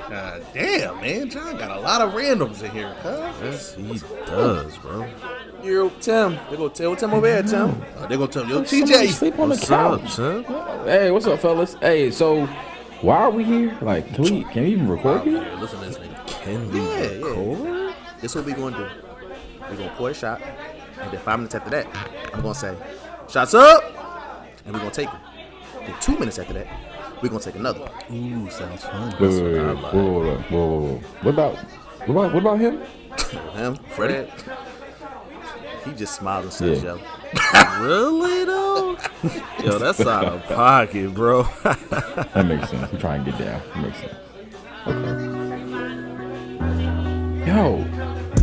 God damn, man. John got a lot of randoms in here, cuz. Yes, he does, bro. Yo, Tim. They go tell Tim over here, Tim. They gonna tell me, yo, Somebody TJ. sleep on the What's up, couch. Tim? Hey, what's up, fellas? Hey, so why are we here? Like, can we even record here? Yeah, listen to this nigga. Can we record? This is what we gonna do. We gonna pour a shot, and then 5 minutes after that, I'm gonna say, "Shots up," and we gonna take them. Then 2 minutes after that, we gonna take another. Ooh, sounds fun. Whoa. What about him? Him, Freddie. He just smiled and says, Yeah. "Yo." Really though? Yo, that's out of pocket, bro. That makes sense. I'm trying to get down. That makes sense. Okay. Yo,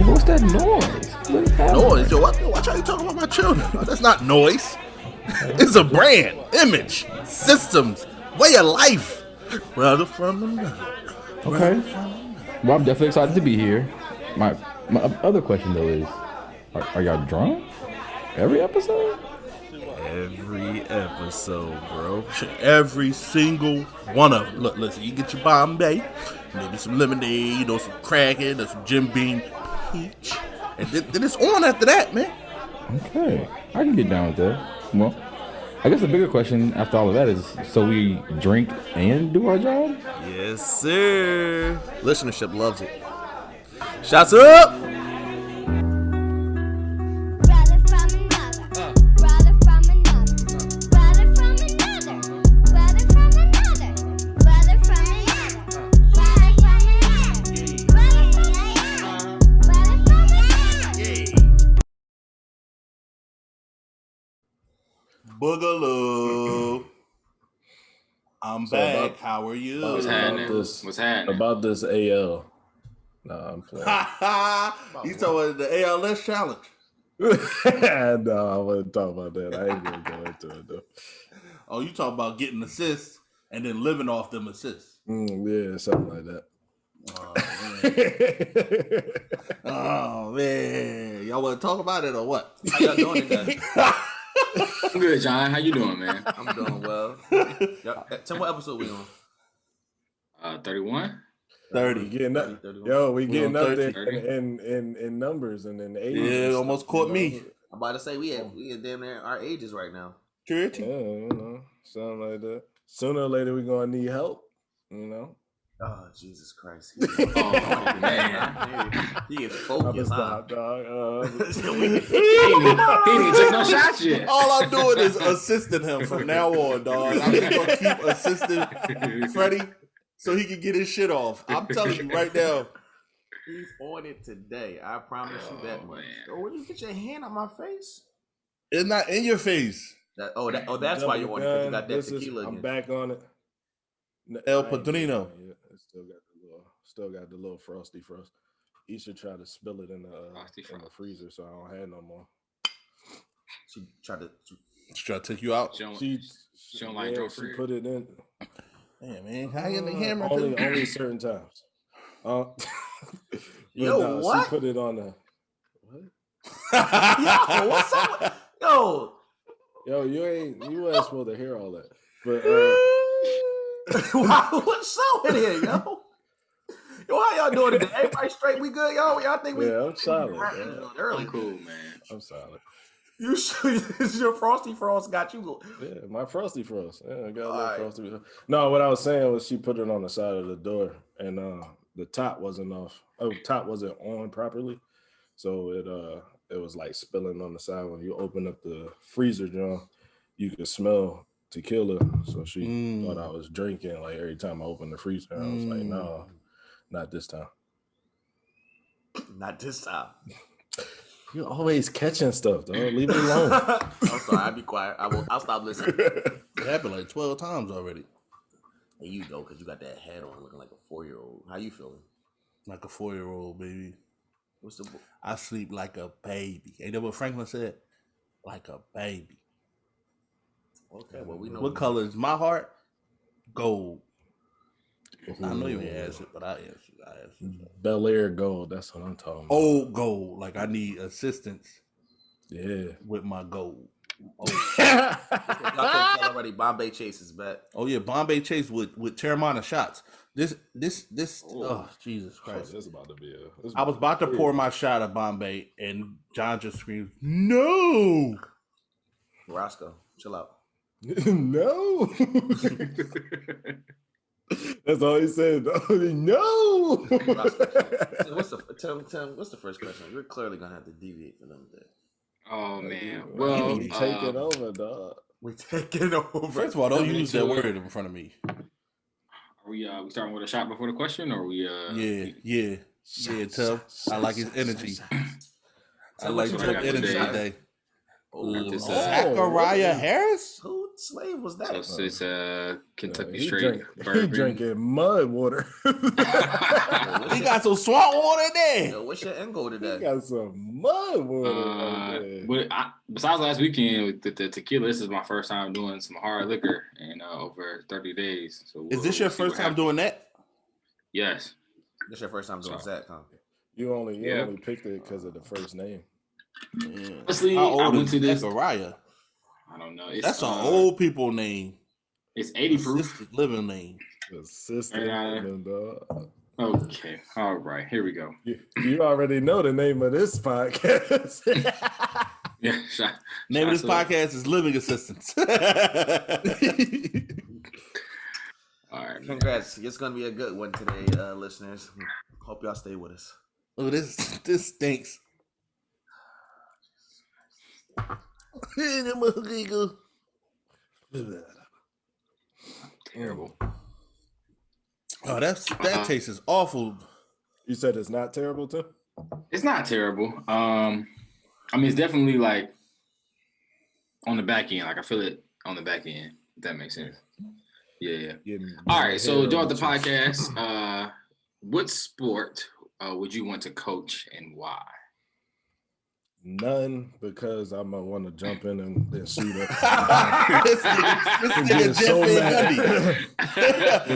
what's that noise? What is happening? Noise, yo, watch how you talking about my children. That's not noise. It's a brand, image, systems, way of life. Brother from another. Okay. Well, I'm definitely excited to be here. My other question though is, are y'all drunk every episode? Every episode, bro. Every single one of them. Look, listen, you get your Bombay, maybe some lemonade, or some Kraken, or some Jim Beam peach, and then it's on after that, man. Okay, I can get down with that. Well, I guess the bigger question after all of that is, so we drink and do our job? Yes, sir. Listenership loves it. Shots up. Brother from another, brother from another, brother from another, brother from another, brother from another, brother from another, brother from another, brother from another. Boogaloo. I'm So back. about- How are you? What's happening? What's happening? About this AL. Nah, I'm playing. You talking about the ALS challenge? No, I wasn't talking about that. I ain't gonna go into it though. Oh, you talking about getting assists and then living off them assists? Yeah, something like that. Oh man, y'all want to talk about it or what? How y'all doing today? I'm good, John. How you doing, man? I'm doing well. Tim, what episode we on? 31. 30. We getting up, 31. yo, we getting on up there 30. in numbers and in ages. Yeah, and almost stuff, caught you me. know? I'm about to say we had damn near our ages right now. Yeah, 30. you know, something like that. Sooner or later, we're gonna need help. You know, Oh, Jesus Christ. Oh, man. He is I'm gonna focused, huh? stop, dog. He ain't even took no shots yet. All I'm doing is assisting him from now on, dog. I'm just gonna keep assisting Freddie so he can get his shit off. I'm telling you right now. He's on it today. I promise you that much. man. Oh, where you get your hand on my face? It's not in your face. That's why you're on it, because you got that This is- tequila I'm again. back on it. El I ain't Padrino. done it yet. It still got the little frosty frost. You should try to spill it in the Frosty in the frost. freezer so I don't have no more. She tried to. She's trying to take you out. She don't- She don't like your she fruit? put it in Yeah, man. How you in the hammer? only certain times. Yo, what? She put it on the Yo, what's up? Yo, yo. You ain't supposed to hear all that. But what's up with here, yo? Yo, how y'all doing today? Everybody straight? We good, yo? Y'all think we? yeah, I'm solid. wrapping Man. up early. I'm cool, man. I'm solid. You sure your Frosty Frost got you? Yeah, my frosty frost. Yeah, I got a little Alright. frosty frost. No, what I was saying was she put it on the side of the door, and the top wasn't off. Oh, top wasn't on properly, so it was like spilling on the side. When you open up the freezer, John, you could smell tequila. So she thought I was drinking like every time I opened the freezer. I was like, no, not this time. Not this time. You're always catching stuff, though. Leave it alone. I'm sorry. I'll be quiet. I'll stop listening. It happened like 12 times already. And you know, because you got that hat on, looking like a 4-year-old. How you feeling? Like a 4-year-old, baby. What's the? I sleep like a baby. Ain't that what Franklin said? Like a baby. Okay, well we know. What color is my heart? Gold. I know you ain't answered, but I answered. Bel Air gold. That's what I'm talking about. Old gold. Like I need assistance Yeah. with my gold. Y'all tell already. Bombay Chase is back. Oh yeah, Bombay Chase with Terramana shots. This. Oh Jesus Christ! This about to be I was about to pour my shot of Bombay, and John just screamed, "No!" Roscoe, chill out. No. That's all he said. No. What's the first question? We're clearly gonna have to deviate from them today. Oh man. Well, we take it over, dog. We taking over. First of all, don't use that word in front of me. Are we starting with a shot before the question, or are we? Yeah. Tub. I like his energy. I like Tub energy today. Zachariah Harris? Who slave was that? So it's Kentucky He straight. drinking mud water. He got some swamp water in there. Yo, what's your end goal today? He got some mud water. Besides last weekend with the tequila, this is my first time doing some hard liquor in over 30 days. So is this your first time doing that? Yes. This your first time doing that, huh? You only picked it because of the first name. Yeah. Honestly, How old I went is to this. Zachariah? I don't know. That's an old people name. It's 80 proof. Assisted living name. Assistant living, dog. Okay. All right. Here we go. You already know the name of this podcast. Yeah. Name of this podcast is Living Assistants. All right. Congrats. It's going to be a good one today, listeners. Hope y'all stay with us. Oh, this stinks. Terrible. Oh, that taste is awful. You said it's not terrible, too? It's not terrible. I mean, it's definitely like on the back end. Like I feel it on the back end. If that makes sense. Yeah. All right. So throughout the podcast, what sport would you want to coach and why? None, because I'm gonna want to jump in and shoot up. This nigga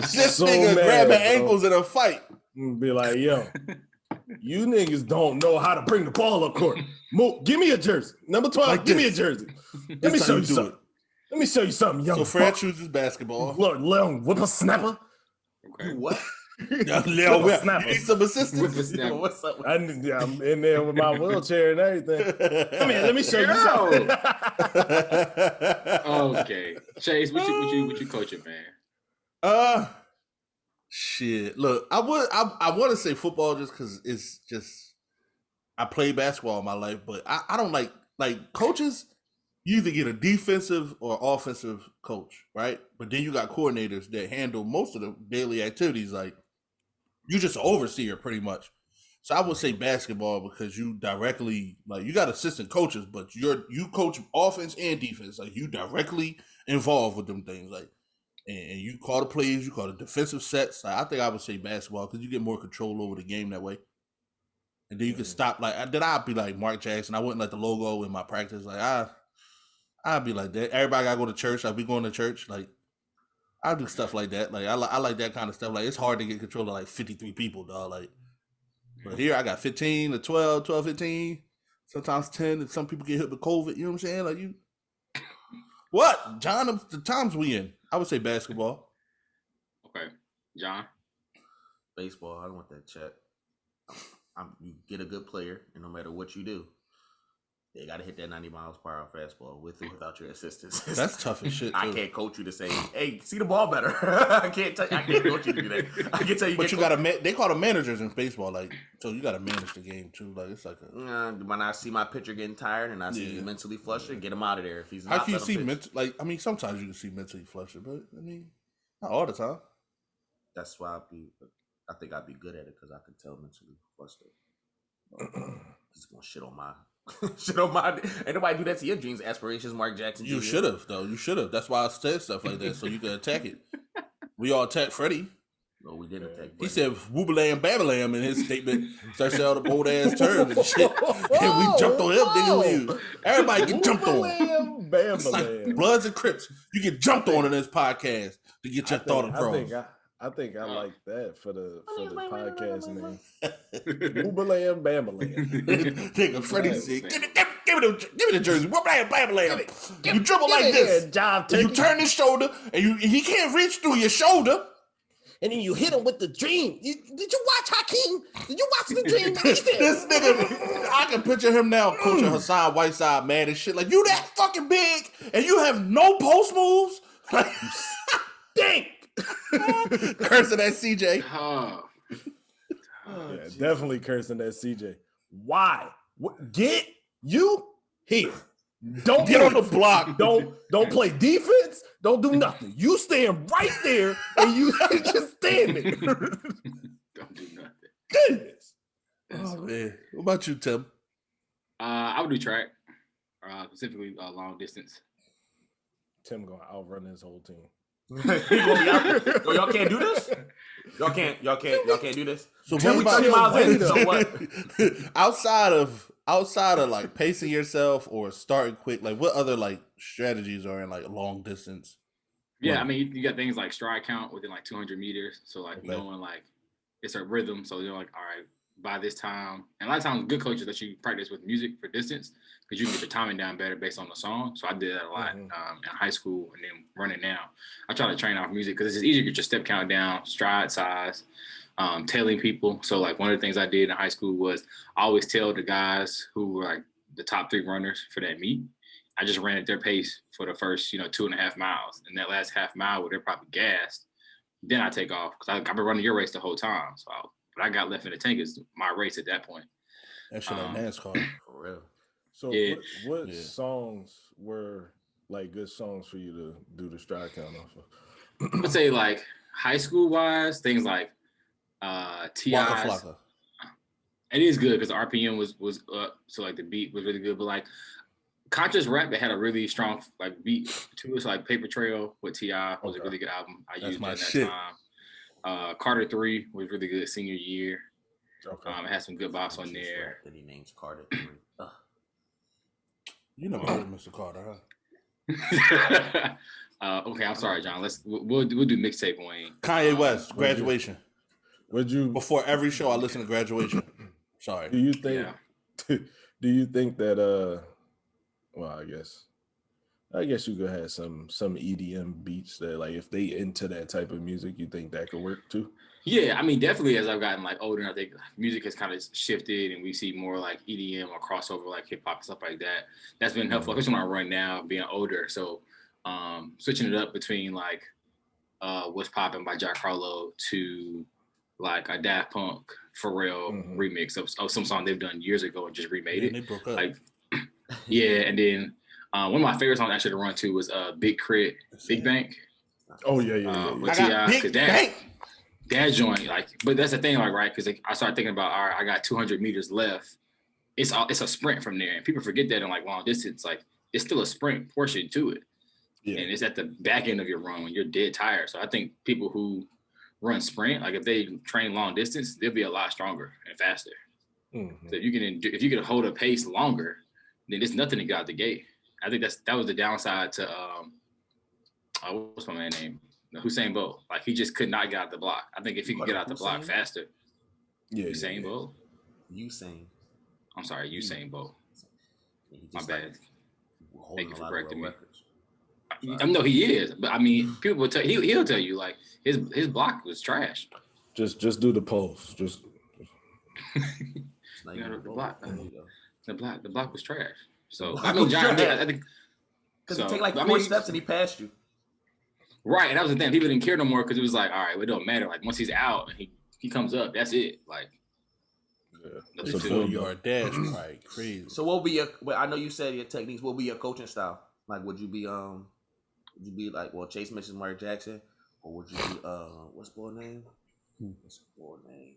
This nigga grabbing ankles in a fight. Be like, yo, you niggas don't know how to bring the ball up court. Move, give me a jersey. Number 12, like give me a jersey. Let me show you something. Let me show you something, young. So Fred chooses basketball. Lord, Leon whippersnapper. Okay. What? Need some assistance. What's up? I'm in there with my wheelchair and everything. Come here, let me show you something. Okay, Chase, what you coaching, man? Shit. Look, I want to say football just because it's just I played basketball all my life, but I don't like coaches. You either get a defensive or offensive coach, right? But then you got coordinators that handle most of the daily activities. Like you just an overseer pretty much. So I would say basketball because you directly you got assistant coaches, but you coach offense and defense. Like you directly involved with them things. Like and you call the plays, you call the defensive sets. Like, I think I would say basketball because you get more control over the game that way. And then you can stop. Like then I'd be like Mark Jackson. I wouldn't let the logo in my practice. Like I'd be like that. Everybody gotta go to church. Like we going to church. Like I do stuff like that. Like I like that kind of stuff. Like it's hard to get control of like 53 people, dog. Like, but here I got 15 to 12, 15, sometimes 10. And some people get hit with COVID. You know what I'm saying? Like you, what, John? The times we in. I would say basketball. Okay, John. Baseball. I don't want that check. You get a good player, and no matter what you do, they got to hit that 90 miles per hour fastball with or without your assistance. That's tough as shit, too. I can't coach you to say, hey, see the ball better. I can't coach you to do that. I can tell you. But you got to, they call them managers in baseball. Like, so you got to manage the game, too. Like, it's like when I see my pitcher getting tired and I see you mentally flustered, get him out of there. If he's how not, can you see I mean, sometimes you can see mentally flustered, but I mean, not all the time. That's why I think I'd be good at it because I can tell mentally flustered. He's gonna shit on my. Ain't nobody do that to your dreams, aspirations, Mark Jackson. You should have, though. You should have. That's why I said stuff like that, so you could attack it. We all attacked Freddie. No, we didn't attack Freddie. He said "woobalam babalam" in his statement. Started all the old ass terms and shit. And we jumped on him, nigga. Everybody get jumped on. It's like Bloods and Crips. You get jumped on in this podcast to get your thought across. I think I like that for the podcast name. Woobalam Bamalam. Nigga, Freddie said, "Get it, Give me the jersey. You dribble like this. Job And you turn his shoulder, and he can't reach through your shoulder. And then you hit him with the dream. Did you watch Hakeem? Did you watch the dream? This nigga, I can picture him now coaching Hassan Whiteside, man, and shit. Like, you that fucking big, and you have no post moves? Like, Dang. cursing at CJ. Yeah, definitely cursing at CJ. Why? Get you here. Don't Get on the block. Don't play defense. Don't do nothing. You stand right there and you just standing. Don't do nothing. Goodness. Oh man. What about you, Tim? I would do track, specifically long distance. Tim gonna outrun his whole team. He gonna be out. Yo, y'all can't do this. Y'all can't do this. So Tell me 30 miles in. So what? outside of like pacing yourself or starting quick, like what other like strategies are in like long distance? Yeah, I mean, you got things like stride count within like 200 meters. So like Okay. knowing like it's a rhythm. So you're like, all right, by this time, and a lot of times good coaches let you practice with music for distance because you can get the timing down better based on the song. So I did that a lot in high school and then running now. I try to train off music because it's just easier to get your step count down, stride size, tailing people. So like one of the things I did in high school was I always tell the guys who were like the top 3 runners for that meet. I just ran at their pace for the first, 2.5 miles. And that last half mile where they're probably gassed, then I take off because I've been running your race the whole time. So what I got left in the tank is my race at that point. That shit like NASCAR. For real. So Yeah. what songs were like good songs for you to do the stride count off of? I would say like high school wise, things like TI's. Waka Flocka. It is good because the RPM was up, so like the beat was really good. But like conscious rap, it had a really strong like beat to it. So like Paper Trail with T.I. was a really good album. I That's used my it at that shit. time. Carter 3 was really good senior year. Okay. It had some good bops on there. That he names Carter. You never heard of Mr. Carter, huh? Okay, I'm sorry, John. We'll do mixtape Wayne. Kanye West, Graduation. Would you Before every show, I listen to Graduation. Sorry. do you think Yeah. do you think that well I guess you could have some EDM beats that like if they into that type of music, you think that could work too? Yeah, I mean, definitely as I've gotten like older, I think music has kind of shifted and we see more like EDM or crossover, like hip hop and stuff like that. That's been helpful, especially when I run now, being older. So switching it up between like What's Poppin' by Jack Harlow to like a Daft Punk Pharrell remix of some song they've done years ago and just remade Yeah, it. they broke up. Like, yeah, and then one of my favorite songs actually to run to was Big Crit, Big Bank. Oh yeah. With I got T.I. big bank. That joint, like, but that's the thing, like, right? Because I started thinking about, all right, I got 200 meters left. It's a sprint from there, and people forget that in like long distance, like it's still a sprint portion to it, and it's at the back end of your run when you're dead tired. So I think people who run sprint, like if they train long distance, they'll be a lot stronger and faster. So if you can hold a pace longer, then there's nothing to get out the gate. I think that was the downside to what's my man's name? Usain Bolt. Like he just could not get out the block. I think if he could get out the block faster, Usain Bolt. I'm sorry, Usain Bolt. My bad. Thank you for correcting me. I know he is, but I mean, people will tell he'll tell you like his block was trash. Just do the pulse. Just the block was trash. So I mean, John, I think because he take like 4 steps and he passed you. Right, and that was the thing. People didn't care no more because it was like, all right, well, it don't matter. Like once he's out and he comes up, that's it. Like, It's a 4-yard dash, right? Crazy. So what would be your? Well, I know you said your techniques. What would be your coaching style? Like, would you be like, well, Chase mentioned Mark Jackson, or would you be what's boy name? What's boy name?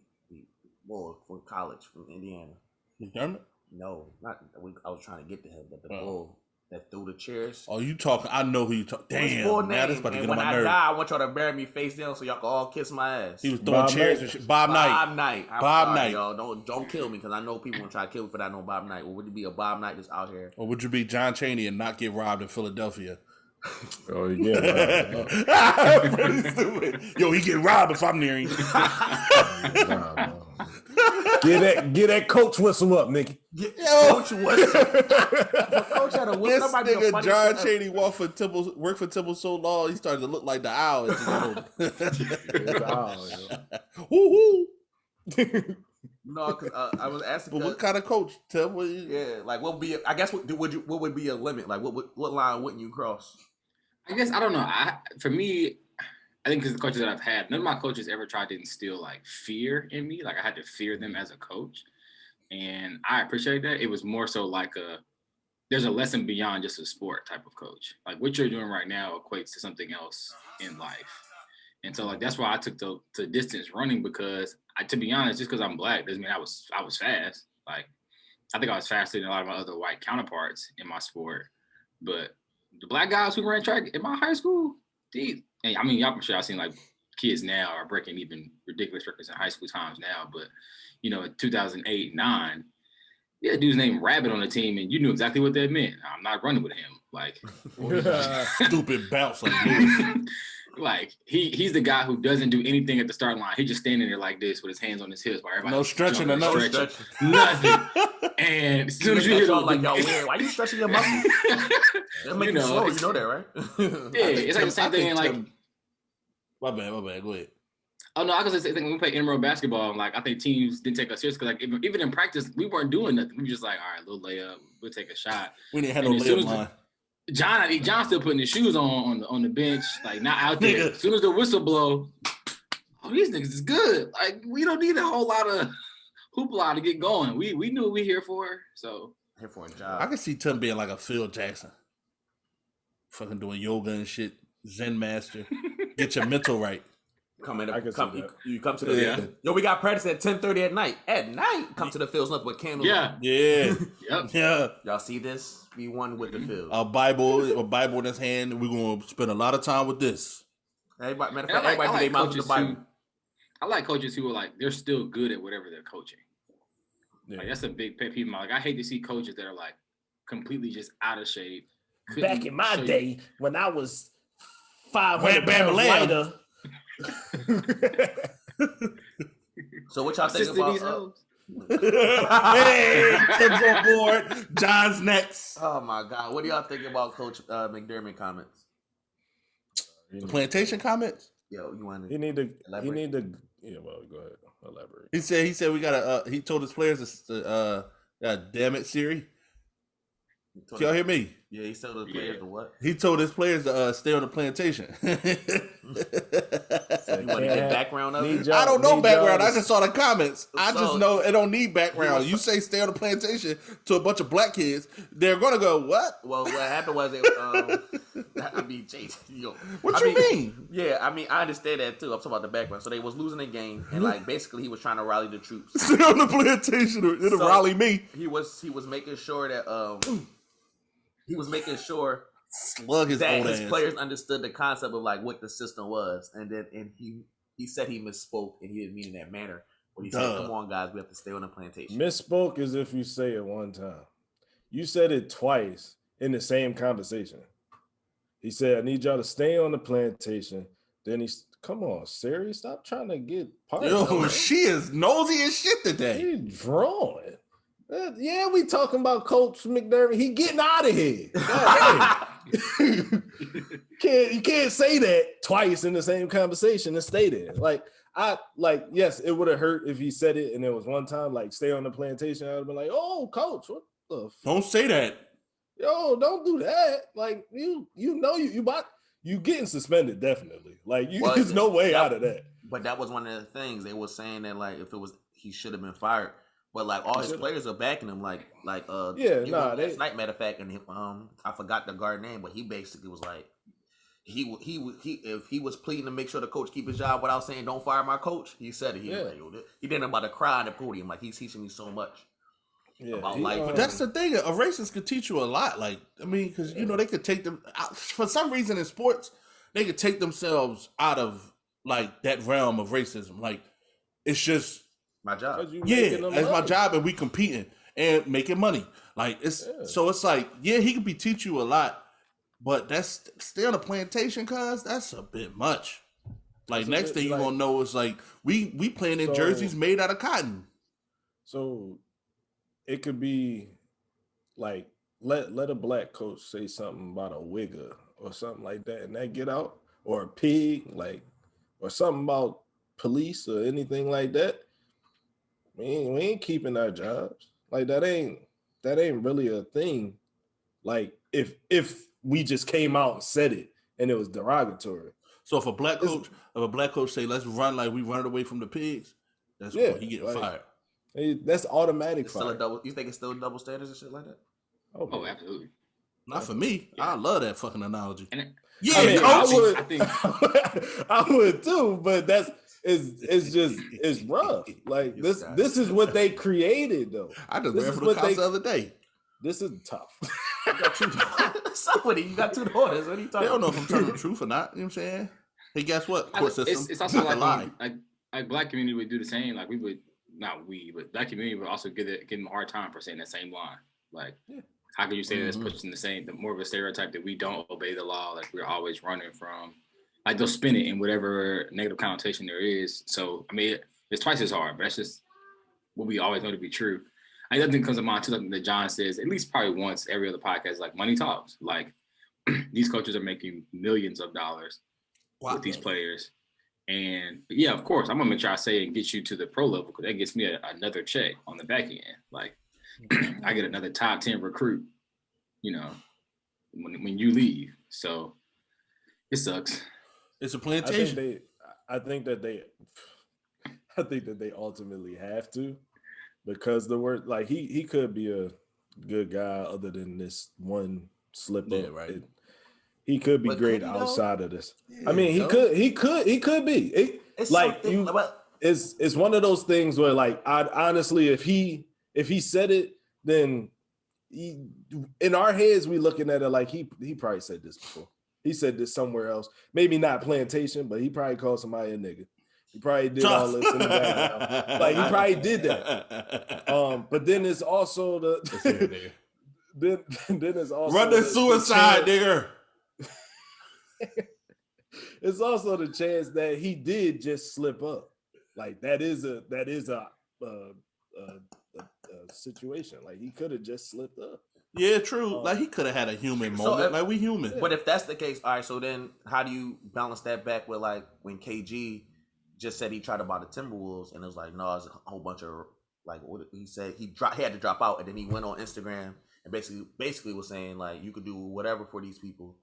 Boy from college from Indiana. McDermott? No, not. I was trying to get to him, but the bull that threw the chairs. Oh, you talking? I know who you talking. Damn, man, this about to get on when my I nerves. die, I want y'all to bury me face down so y'all can all kiss my ass. He was throwing chairs and shit. Bob Knight. Bob Knight. Y'all don't kill me because I know people want to try to kill me for that. I know Bob Knight. Or would it be a Bob Knight that's out here? Or would you be John Chaney and not get robbed in Philadelphia? Oh yeah. Pretty stupid. Yo, he get robbed if I'm near him. Get that coach whistle up, Mickey. Coach whistle. Coach had a whistle. This nigga John Chaney worked for Temple so long, he started to look like the owl. The owl, Woo-hoo. No, because I was asking. But what kind of coach? Tell me. Yeah, like what would be? I guess what would be a limit? Like what line wouldn't you cross? I guess I don't know. For me, I think because the coaches that I've had, none of my coaches ever tried to instill like fear in me. Like I had to fear them as a coach, and I appreciate that. It was more so like there's a lesson beyond just a sport type of coach. Like what you're doing right now equates to something else in life. And so like that's why I took the distance running, because to be honest, just because I'm black doesn't mean I was fast. Like I think I was faster than a lot of my other white counterparts in my sport. But the black guys who ran track in my high school, I mean, I'm sure I've seen like kids now are breaking even ridiculous records in high school times now. But you know, in 2008, 9, yeah, dude's named Rabbit on the team, and you knew exactly what that meant. I'm not running with him. Like stupid bounce like this. Like he's the guy who doesn't do anything at the start line. He's just standing there like this with his hands on his hips while everybody no stretching or no stretching. Nothing. And as soon as you hear like y'all weird, why are you stretching your muscles? They're making you slow. You know that, right? Yeah, it's like the same thing. Like my bad. Go ahead. Oh no, I was just thinking when we play intramural basketball, like I think teams didn't take us serious because like even in practice we weren't doing nothing. We were just like, all right, little layup, we'll take a shot. We didn't have no layup line. John still putting his shoes on the bench, like not out there. As soon as the whistle blow, oh, these niggas is good. Like we don't need a whole lot of hoopla to get going. We knew what we here for, so here for a job. I can see Tim being like a Phil Jackson, fucking doing yoga and shit, Zen master. Get your mental right. You come to the yo. We got practice at 10:30 at night. At night, come to the fields up with candles. Yeah. Yep. Yeah. Y'all see this? We won with the field. A Bible in his hand. We're gonna spend a lot of time with this. Everybody, matter of fact, everybody do their mouth with the Bible. I like coaches who are like they're still good at whatever they're coaching. Yeah. Like that's a big pet peeve. Like I hate to see coaches that are like completely just out of shape. Back in my day, when I was 500 pounds lighter. So what y'all think about? Hey, Tim's on board. John's next. Oh my God, what do y'all think about Coach McDermott comments? The plantation comments? Yo, you want to? He need to. Yeah, well, go ahead. Elaborate. He said we gotta. He told his players to. God damn it, Siri. Can y'all hear me? Yeah, he told his players to what? He told his players to stay on the plantation. You want to get background of it? I don't know background. I just saw the comments. I just know it don't need background. You say stay on the plantation to a bunch of black kids, they're gonna go what? Well, what happened was I mean, Jason, what you mean? Yeah, I mean, I understand that too. I'm talking about the background. So they was losing a game, and like basically he was trying to rally the troops. Stay on the plantation. It'll rally me. He was making sure that he was making sure Slug his that his players understood the concept of like what the system was, and he said he misspoke and he didn't mean in that manner. But he said, "Come on, guys, we have to stay on the plantation." Misspoke is if you say it one time. You said it twice in the same conversation. He said, "I need y'all to stay on the plantation." Then come on, Siri, stop trying to get part of it. She is nosy as shit today. He drawing. Yeah, we talking about Coach McDermott. He getting out of here. You can't say that twice in the same conversation and stay there. Yes, it would have hurt if he said it and it was one time, like stay on the plantation. I would have been like, oh, Coach, what the don't say that. Yo, don't do that. Like you getting suspended, definitely. Like there's no way out of that. But that was one of the things they were saying that like if it was he should have been fired. But like all his players are backing him, last night, matter of fact, and I forgot the guard name, but he basically was like, he if he was pleading to make sure the coach keep his job without saying don't fire my coach, he said it. He didn't about to cry on the podium, like he's teaching me so much about life. But that's the thing, a racist could teach you a lot. Like I mean, because they could take them for some reason in sports, they could take themselves out of like that realm of racism. Like it's just. My job. Yeah, it's my job, and we competing and making money. Like so it's like he could be teach you a lot, but that's stay on the plantation, cause that's a bit much. Like next thing you gonna know is like we playing in jerseys made out of cotton. So it could be like let a black coach say something about a wigger or something like that, and that get out, or a pig, like, or something about police or anything like that. We ain't keeping our jobs. Like that ain't really a thing. Like if we just came out and said it and it was derogatory. So if a black coach say let's run like we running away from the pigs, that's Yeah, when he getting like, fired. That's automatic It's still fire. a double. You think it's still double standards and shit like that? Oh, absolutely. Not for me. Yeah. I love that fucking analogy. And Yeah, I mean, coach. I think I would too, but it's rough. Like this is what they created though. I just This ran is for the what cops they- the other day. This is tough. Somebody, you got 2 daughters. What are you They talking don't know about? if I'm telling the truth or not. You know what I'm saying? Hey, guess what? Court system. it's also not a lie. like black community would do the same. Like but black community would also give them a hard time for saying that same line. Like, how can you say this puts in the more of a stereotype that we don't obey the law, like we're always running from? Like they'll spin it in whatever negative connotation there is. So I mean, it's twice as hard, but that's just what we always know to be true. Another thing comes to mind too, something that John says at least probably once every other podcast, like money talks. Like these coaches are making millions of dollars with these players. And yeah, of course, I'm gonna make sure I say and get you to the pro level because that gets me another check on the back end. Like I get another top 10 recruit, you know, when you leave. So it sucks. It's a plantation. I think that they ultimately have to, because the word, like he could be a good guy other than this one slip up. Right. He could be great outside of this. I mean, he could be. It's one of those things where, like, I honestly, if he said it, then in our heads we looking at it like he probably said this before. He said this somewhere else. Maybe not plantation, but he probably called somebody a nigga. He probably did all this in the background. Like he probably did that. But then it's also the then it's also run the suicide, nigga. It's also the chance that he did just slip up. Like that is a situation. Like he could have just slipped up. Yeah, true. Like he could have had a human moment. Like we human. But if that's the case, all right. So then, how do you balance that back with like when KG just said he tried to buy the Timberwolves, and it was like, no, it's a whole bunch of like what he said he had to drop out, and then he went on Instagram and basically was saying like you could do whatever for these people.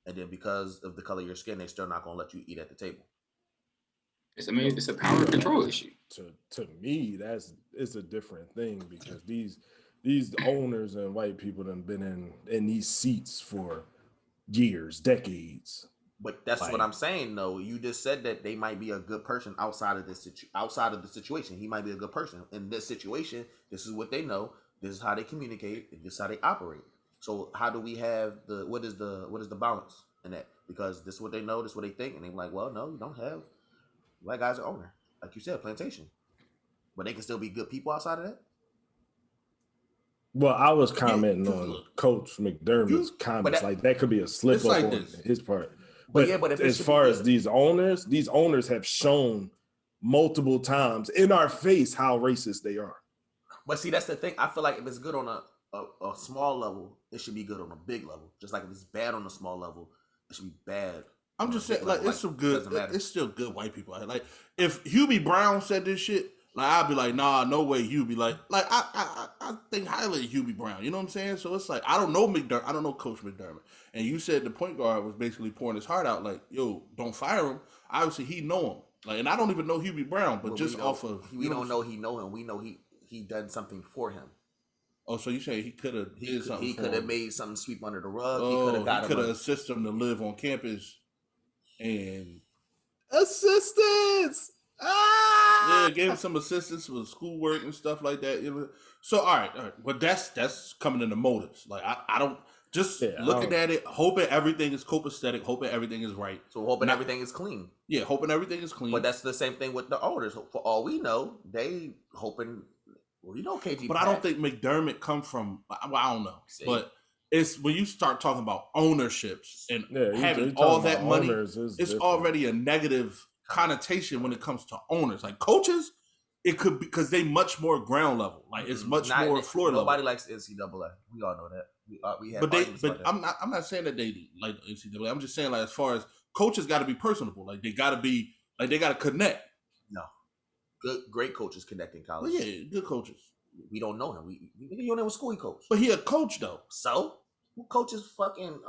And then because of the color of your skin, they're still not going to let you eat at the table. It's a power control issue. To me, it's a different thing because these owners and white people have been in these seats for years, decades. But that's what I'm saying, though. You just said that they might be a good person outside of the situation. He might be a good person in this situation. This is what they know. This is how they communicate. This is how they operate. So how do we have what is the balance in that? Because this is what they know, this is what they think, and they're like, well, no, you don't have black guys are owner, like you said, plantation, but they can still be good people outside of that. Well, I was commenting on Coach McDermott's comments, like that could be a slip up on his part. But as far as these owners have shown multiple times in our face how racist they are. But see, that's the thing. I feel like if it's good on a small level, it should be good on a big level. Just like if it's bad on a small level, it should be bad. I'm just saying, like, it's some good. It's still good white people. Like, if Hubie Brown said this shit, like, I'd be like, nah, no way. Hubie, like I think highly of Hubie Brown. You know what I'm saying? So it's like I don't know McDermott. I don't know Coach McDermott. And you said the point guard was basically pouring his heart out, like, yo, don't fire him. Obviously, he know him. Like, and I don't even know Hubie Brown, but just off of we don't know he know him. We know he done something for him. Oh, so you say he could have did something? He could have made something sweep under the rug. Oh, he could have assisted him to live on campus and assistance. Yeah, gave him some assistance with schoolwork and stuff like that. So all right. But that's coming in the motives. Like I don't just looking at it, hoping everything is copacetic, hoping everything is right. So hoping everything is clean. Yeah, hoping everything is clean. But that's the same thing with the owners. For all we know, they hoping. Well, you know, KG. But I don't think McDermott come from. Well, I don't know. See? But it's when you start talking about ownerships and having all that money, it's already a negative connotation when it comes to owners. Like coaches, it could be because they much more ground level. Like it's much more floor level. Nobody likes NCAA. We all know that. We have but I'm not saying that they like NCAA. I'm just saying like as far as coaches got to be personable. Like they got to connect. No, great coaches connect in college. Well, yeah, good coaches. We don't know him. We don't know what school he coached. But he a coach though. So who coaches fucking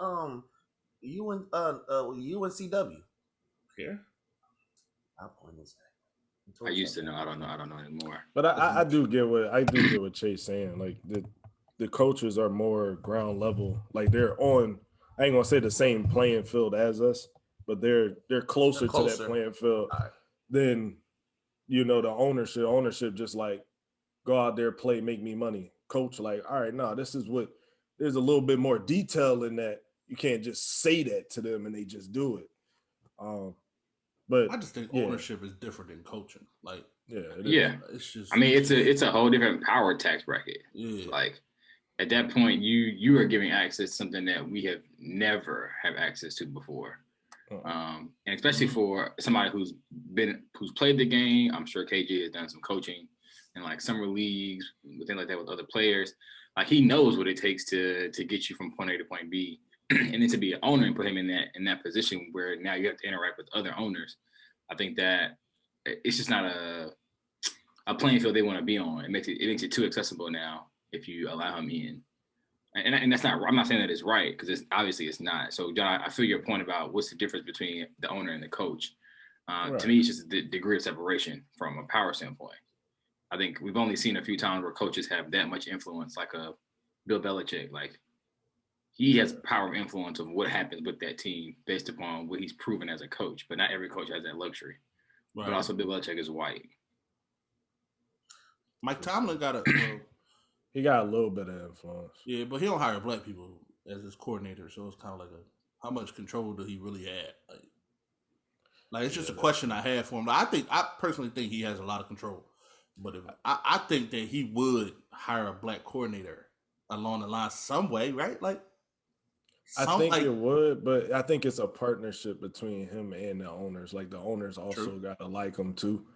UNCW? Here. I used to know. I don't know anymore. But I do get what Chase saying. Like the coaches are more ground level. Like they're on. I ain't gonna say the same playing field as us, but they're closer to that playing field than the ownership. Ownership just like go out there, play, make me money. Coach like, all right, no, this is what. There's a little bit more detail in that. You can't just say that to them and they just do it. But I just think ownership is different than coaching. Like, it's just. I mean, it's a whole different power tax bracket. Yeah. Like, at that point, you are giving access to something that we have never have access to before, and especially for somebody who's played the game. I'm sure KG has done some coaching in like summer leagues, things like that with other players. Like he knows what it takes to get you from point A to point B. And then to be an owner and put him in that position where now you have to interact with other owners, I think that it's just not a playing field they want to be on. It makes it too accessible now if you allow him in, and that's not. I'm not saying that it's right because it's obviously it's not. So John, I feel your point about what's the difference between the owner and the coach. Right. To me, it's just the degree of separation from a power standpoint. I think we've only seen a few times where coaches have that much influence, like a Bill Belichick, like. He has power of influence of what happens with that team based upon what he's proven as a coach. But not every coach has that luxury. Right. But also Bill Belichick is white. Mike Tomlin got he got a little bit of influence. Yeah, but he don't hire black people as his coordinator, so it's kind of like how much control do he really have? Like it's just a question I have for him. Like, I personally think he has a lot of control, but I think that he would hire a black coordinator along the line some way, right? Like. I think it would, but I think it's a partnership between him and the owners. Like the owners also got to like him too.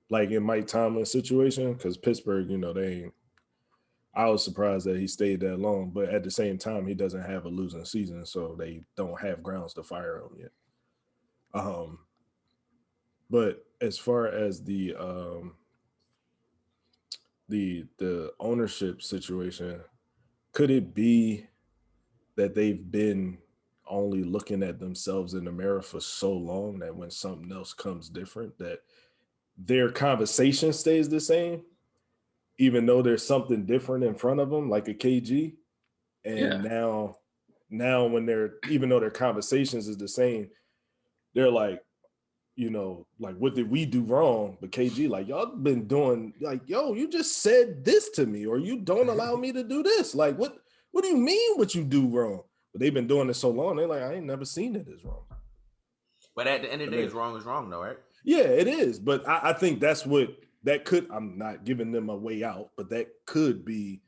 Like in Mike Tomlin's situation, because Pittsburgh, they ain't. I was surprised that he stayed that long, but at the same time, he doesn't have a losing season, so they don't have grounds to fire him yet. But as far as the ownership situation, could it be that they've been only looking at themselves in the mirror for so long that when something else comes different, that their conversation stays the same, even though there's something different in front of them, like a KG. And now when even though their conversations is the same, they're like, like, what did we do wrong? But KG, like, y'all been doing, like, yo, you just said this to me, or you don't allow me to do this. Like, what do you mean what you do wrong? But they've been doing it so long, they're like, I ain't never seen it as wrong. But at the end of the day, it's wrong though, right? Yeah, it is. But I think that's I'm not giving them a way out, but that could be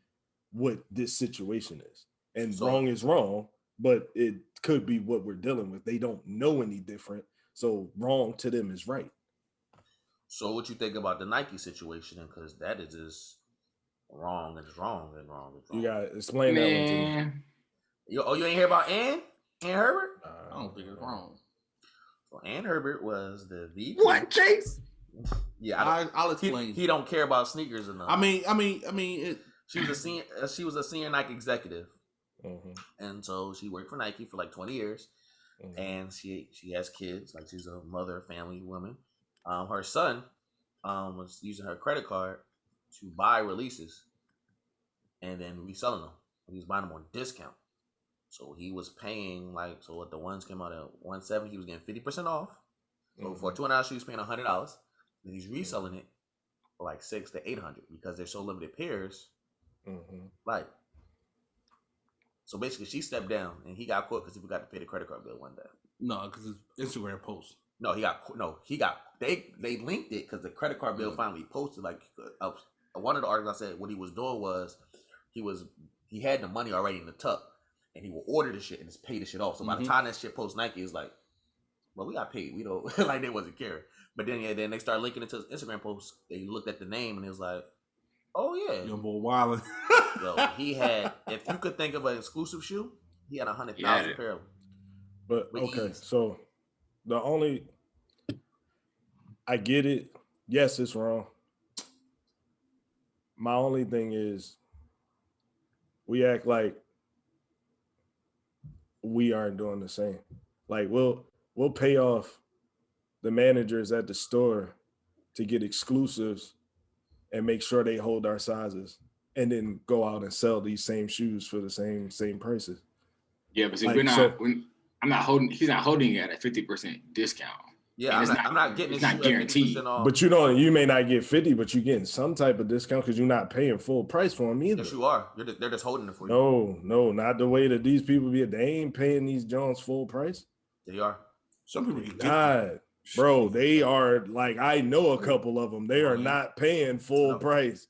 what this situation is. And wrong is wrong, but it could be what we're dealing with. They don't know any different. So wrong to them is right. So what you think about the Nike situation? Because that is just wrong and wrong and wrong. You gotta explain that one to me. You ain't hear about Ann Herbert? I don't think it's wrong. So Ann Herbert was the VP. What, Chase? Yeah, I'll explain. He don't care about sneakers enough. I mean, she was a senior Nike executive, and so she worked for Nike for like 20 years, and she has kids. Like she's a mother, family woman. Her son was using her credit card to buy releases and then reselling them. He was buying them on discount. So he was paying so what the ones came out at $170, he was getting 50% off. So for $200, he was paying $100. Then he's reselling it for like $600 to $800 because they're so limited pairs. So basically, she stepped down and he got caught because he forgot to pay the credit card bill one day. No, because it's Instagram post. They linked it because the credit card bill finally posted. Like one of the articles I said what he was doing was he had the money already in the tuck and he will order the shit and just pay the shit off. So by the time that shit post Nike is like well, we got paid. We don't like they wasn't caring. But then they started linking it to his Instagram posts. They looked at the name and it was like, oh yeah, Young boy wildin'. yo, he had. If you could think of an exclusive shoe, he had 100,000 pair of them. But With okay, ease. so I get it. Yes, it's wrong. My only thing is we act like we aren't doing the same. Like we'll pay off the managers at the store to get exclusives and make sure they hold our sizes, and then go out and sell these same shoes for the same prices. Yeah, but see, Like, we're not. so- I'm not holding. He's not holding it at a 50% discount. Yeah, And I'm not getting it's this not shoe at guaranteed. 50% off. But you may not get 50, but you're getting some type of discount because you're not paying full price for them either. Yes, you are. They're just holding it for you. No, not the way that these people be. They ain't paying these Jones full price. They are. Some people get God, bro, they are like, I know a couple of them. They are not paying full price.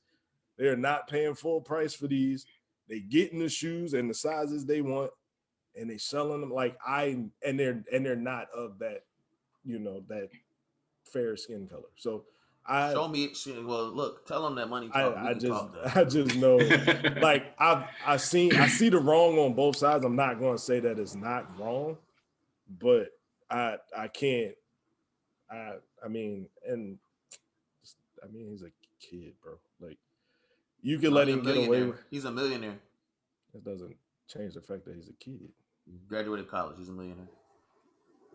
They are not paying full price for these. They getting the shoes and the sizes they want, and they selling them like they're not of that, that fair skin color. So Show me. Well, look, tell them that money talk. I just know, like I see the wrong on both sides. I'm not going to say that it's not wrong, but I can't. I mean, he's a kid, bro. Like you can let him get away with. He's a millionaire. It doesn't change the fact that he's a kid. He graduated college. He's a millionaire.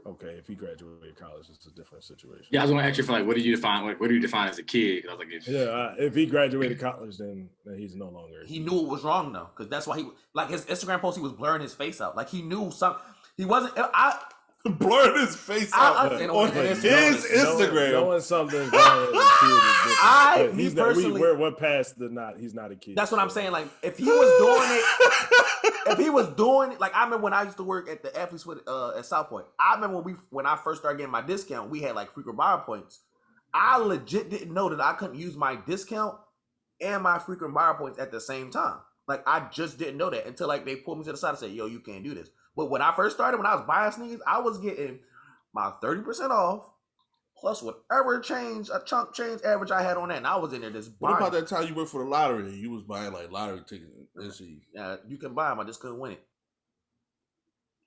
Okay, if he graduated college, it's a different situation. Yeah, I was going to ask you for like, what do you define as a kid? 'Cause I was like, if he graduated college, then he's no longer. He knew it was wrong though, because that's why he like his Instagram post. He was blurring his face out. Like he knew some. He wasn't. blurring his face out on his Instagram. Knowing something's wrong with a kid is different. We're past he's not a kid. That's what I'm saying. Like if he was doing it, like I remember when I used to work at the Athletes at South Point. I remember when I first started getting my discount, we had like frequent buyer points. I legit didn't know that I couldn't use my discount and my frequent buyer points at the same time. Like I just didn't know that until like they pulled me to the side and said, "Yo, you can't do this." But when I first started, when I was buying sneakers, I was getting my 30% off plus whatever chunk change average I had on that. And I was in there just buying. What about that time you went for the lottery and you was buying like lottery tickets? Let's see. Yeah, you can buy them. I just couldn't win it.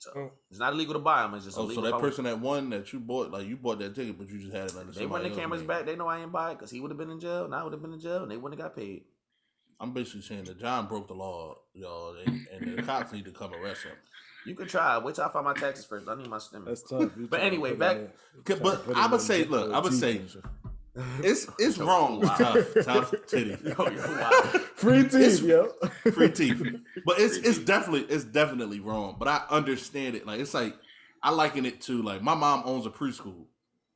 So it's not illegal to buy them. It's just illegal. So that person that won that you bought, like you bought that ticket, but you just had it under. They run the cameras back. They know I ain't buy it because he would have been in jail and I would have been in jail and they wouldn't have got paid. I'm basically saying that John broke the law, y'all, and the cops need to come arrest him. You can try. Wait till I file my taxes first. I need my stimulus. That's tough. But anyway, back. But I'm gonna say, look, I'm gonna say, it's wrong. Tough titty. Free teeth, yo. Free teeth. But it's definitely wrong. But I understand it. Like it's like I liken it to like my mom owns a preschool,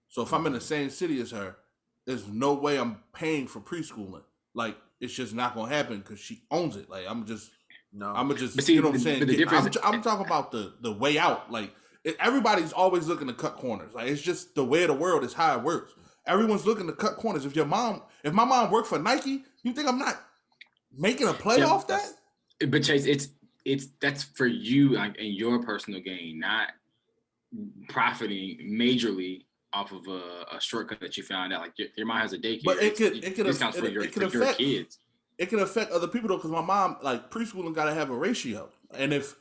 so if I'm in the same city as her, there's no way I'm paying for preschooling. Like it's just not gonna happen because she owns it. Like I'm just. But see, you know what I'm saying? But the difference, I'm talking about the way out. Like everybody's always looking to cut corners. Like it's just the way of the world is how it works. Everyone's looking to cut corners. If my mom worked for Nike, you think I'm not making a play off that? But Chase, it's that's for you like, and your personal gain, not profiting majorly off of a shortcut that you found out. Like your mom has a daycare, but it could discounts for your kids. It can affect other people though, because my mom, like preschooling, got to have a ratio, and if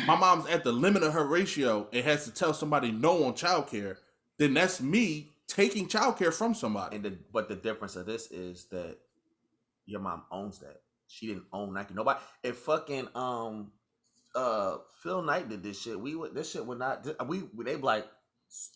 my mom's at the limit of her ratio and has to tell somebody no on childcare, then that's me taking childcare from somebody. But the difference of this is that your mom owns that. She didn't own Nike. Nobody. If fucking Phil Knight did this shit, this shit would not. They be like,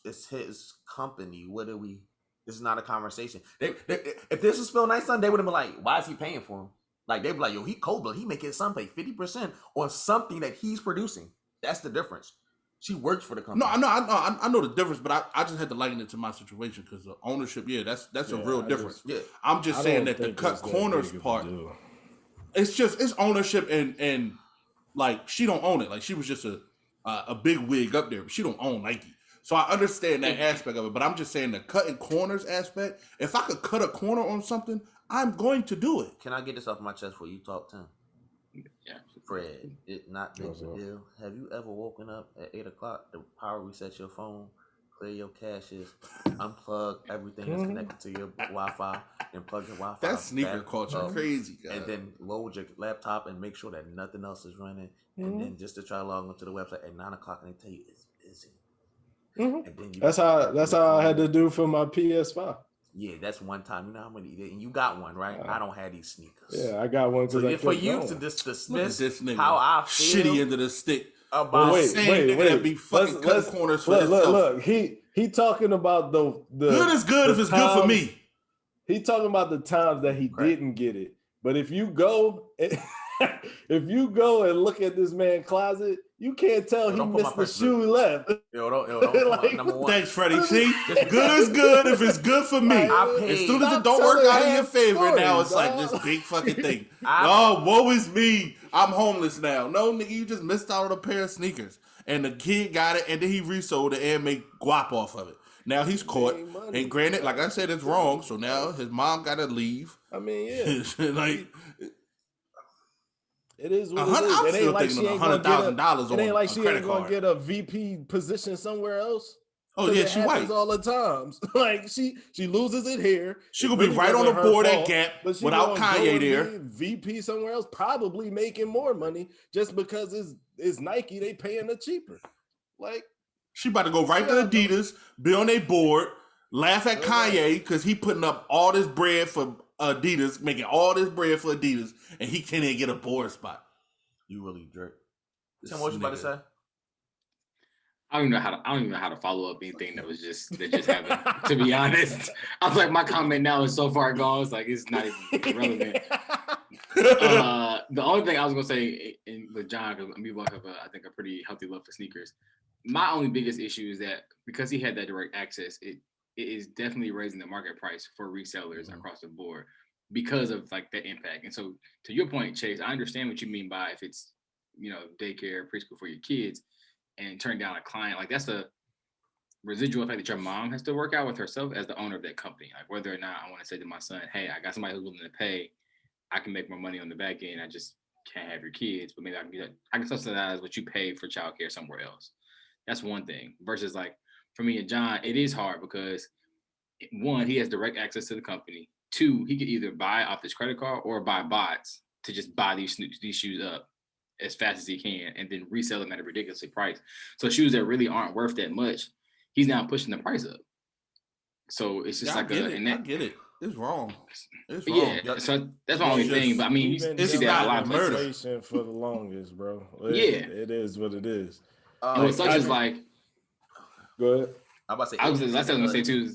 it's his company. What do we? This is not a conversation. If this was Phil Knight's son, they would have been like, why is he paying for him? Like, they'd be like, yo, he cold blood. He making his son pay 50% on something that he's producing. That's the difference. She works for the company. No, I know the difference, but I just had to liken it to my situation because the ownership, that's a real difference. I'm just saying that the cut corners part, it's ownership and like she don't own it. Like she was just a big wig up there, but she don't own Nike. So I understand that aspect of it, but I'm just saying the cutting corners aspect. If I could cut a corner on something, I'm going to do it. Can I get this off my chest before you talk, Tim? Yeah. Fred, it not big of a deal. Have you ever woken up at 8 o'clock to power reset your phone clear your caches, unplug everything that's connected to your Wi-Fi, and plug your Wi-Fi. That sneaker back culture up, crazy, guys. and then load your laptop and make sure that nothing else is running, and then just to try to log onto the website at 9 o'clock and they tell you it's busy. And then you That's how I had to do for my PS5. Yeah, that's one time. You know how many? And you got one, right? I don't have these sneakers. Yeah, I got one. So I for you going. to just Look at dismiss this nigga. how I feel Shitty into the stick. about wait. That be fucking cutting corners for himself. Look. He talking about the good is good if it's good for me. He talking about the times that he didn't get it. But if you go and look at this man's closet, you can't tell he missed the shoe left. Don't number one. Thanks, Freddie. See, good is good if it's good for me. As soon as it don't work out in your favor, now it's like this big fucking thing. Oh, woe is me. I'm homeless now. No, nigga, you just missed out on a pair of sneakers. And the kid got it, and then he resold it and made guap off of it. Now he's caught. And granted, like I said, it's wrong. So now his mom got to leave. I mean, yeah. Like, it is what I'm it is. It ain't like she ain't gonna $100,000 It ain't like she ain't gonna card. get a VP position somewhere else. Oh yeah, she happens white. all the times. Like she loses it here. She gonna be right on the board at Gap but she without gonna Kanye go there. and be VP somewhere else, probably making more money just because it's Nike. They paying her cheaper. Like She about to go right to Adidas, be on their board, laugh at Kanye because he putting up all this bread for Adidas, making all this bread for Adidas, and he can't even get a board spot. You really jerk. Tim, what you about to say? I don't even know how to follow up anything that just happened. To be honest, I was like, my comment now is so far gone. It's like it's not even relevant. The only thing I was gonna say with John, because we both have I think a pretty healthy love for sneakers. My only biggest issue is that because he had that direct access, it is definitely raising the market price for resellers across the board because of like that impact. And so, to your point, Chase, I understand what you mean by if it's daycare, preschool for your kids, and turn down a client, like that's a residual effect that your mom has to work out with herself as the owner of that company. Like whether or not I want to say to my son, hey, I got somebody who's willing to pay, I can make more money on the back end. I just can't have your kids, but maybe I can subsidize what you pay for childcare somewhere else. That's one thing. Versus like for me and John, it is hard because one, he has direct access to the company. Two, he could either buy off his credit card or buy bots to just buy these shoes up as fast as he can and then resell them at a ridiculously price. So shoes that really aren't worth that much, he's now pushing the price up. So it's just I get it. It's wrong. It's wrong. Yeah, so that's my only thing. But I mean, you see that a lot of murder for the longest, bro. It is what it is. And such as like, go ahead. I was gonna say too.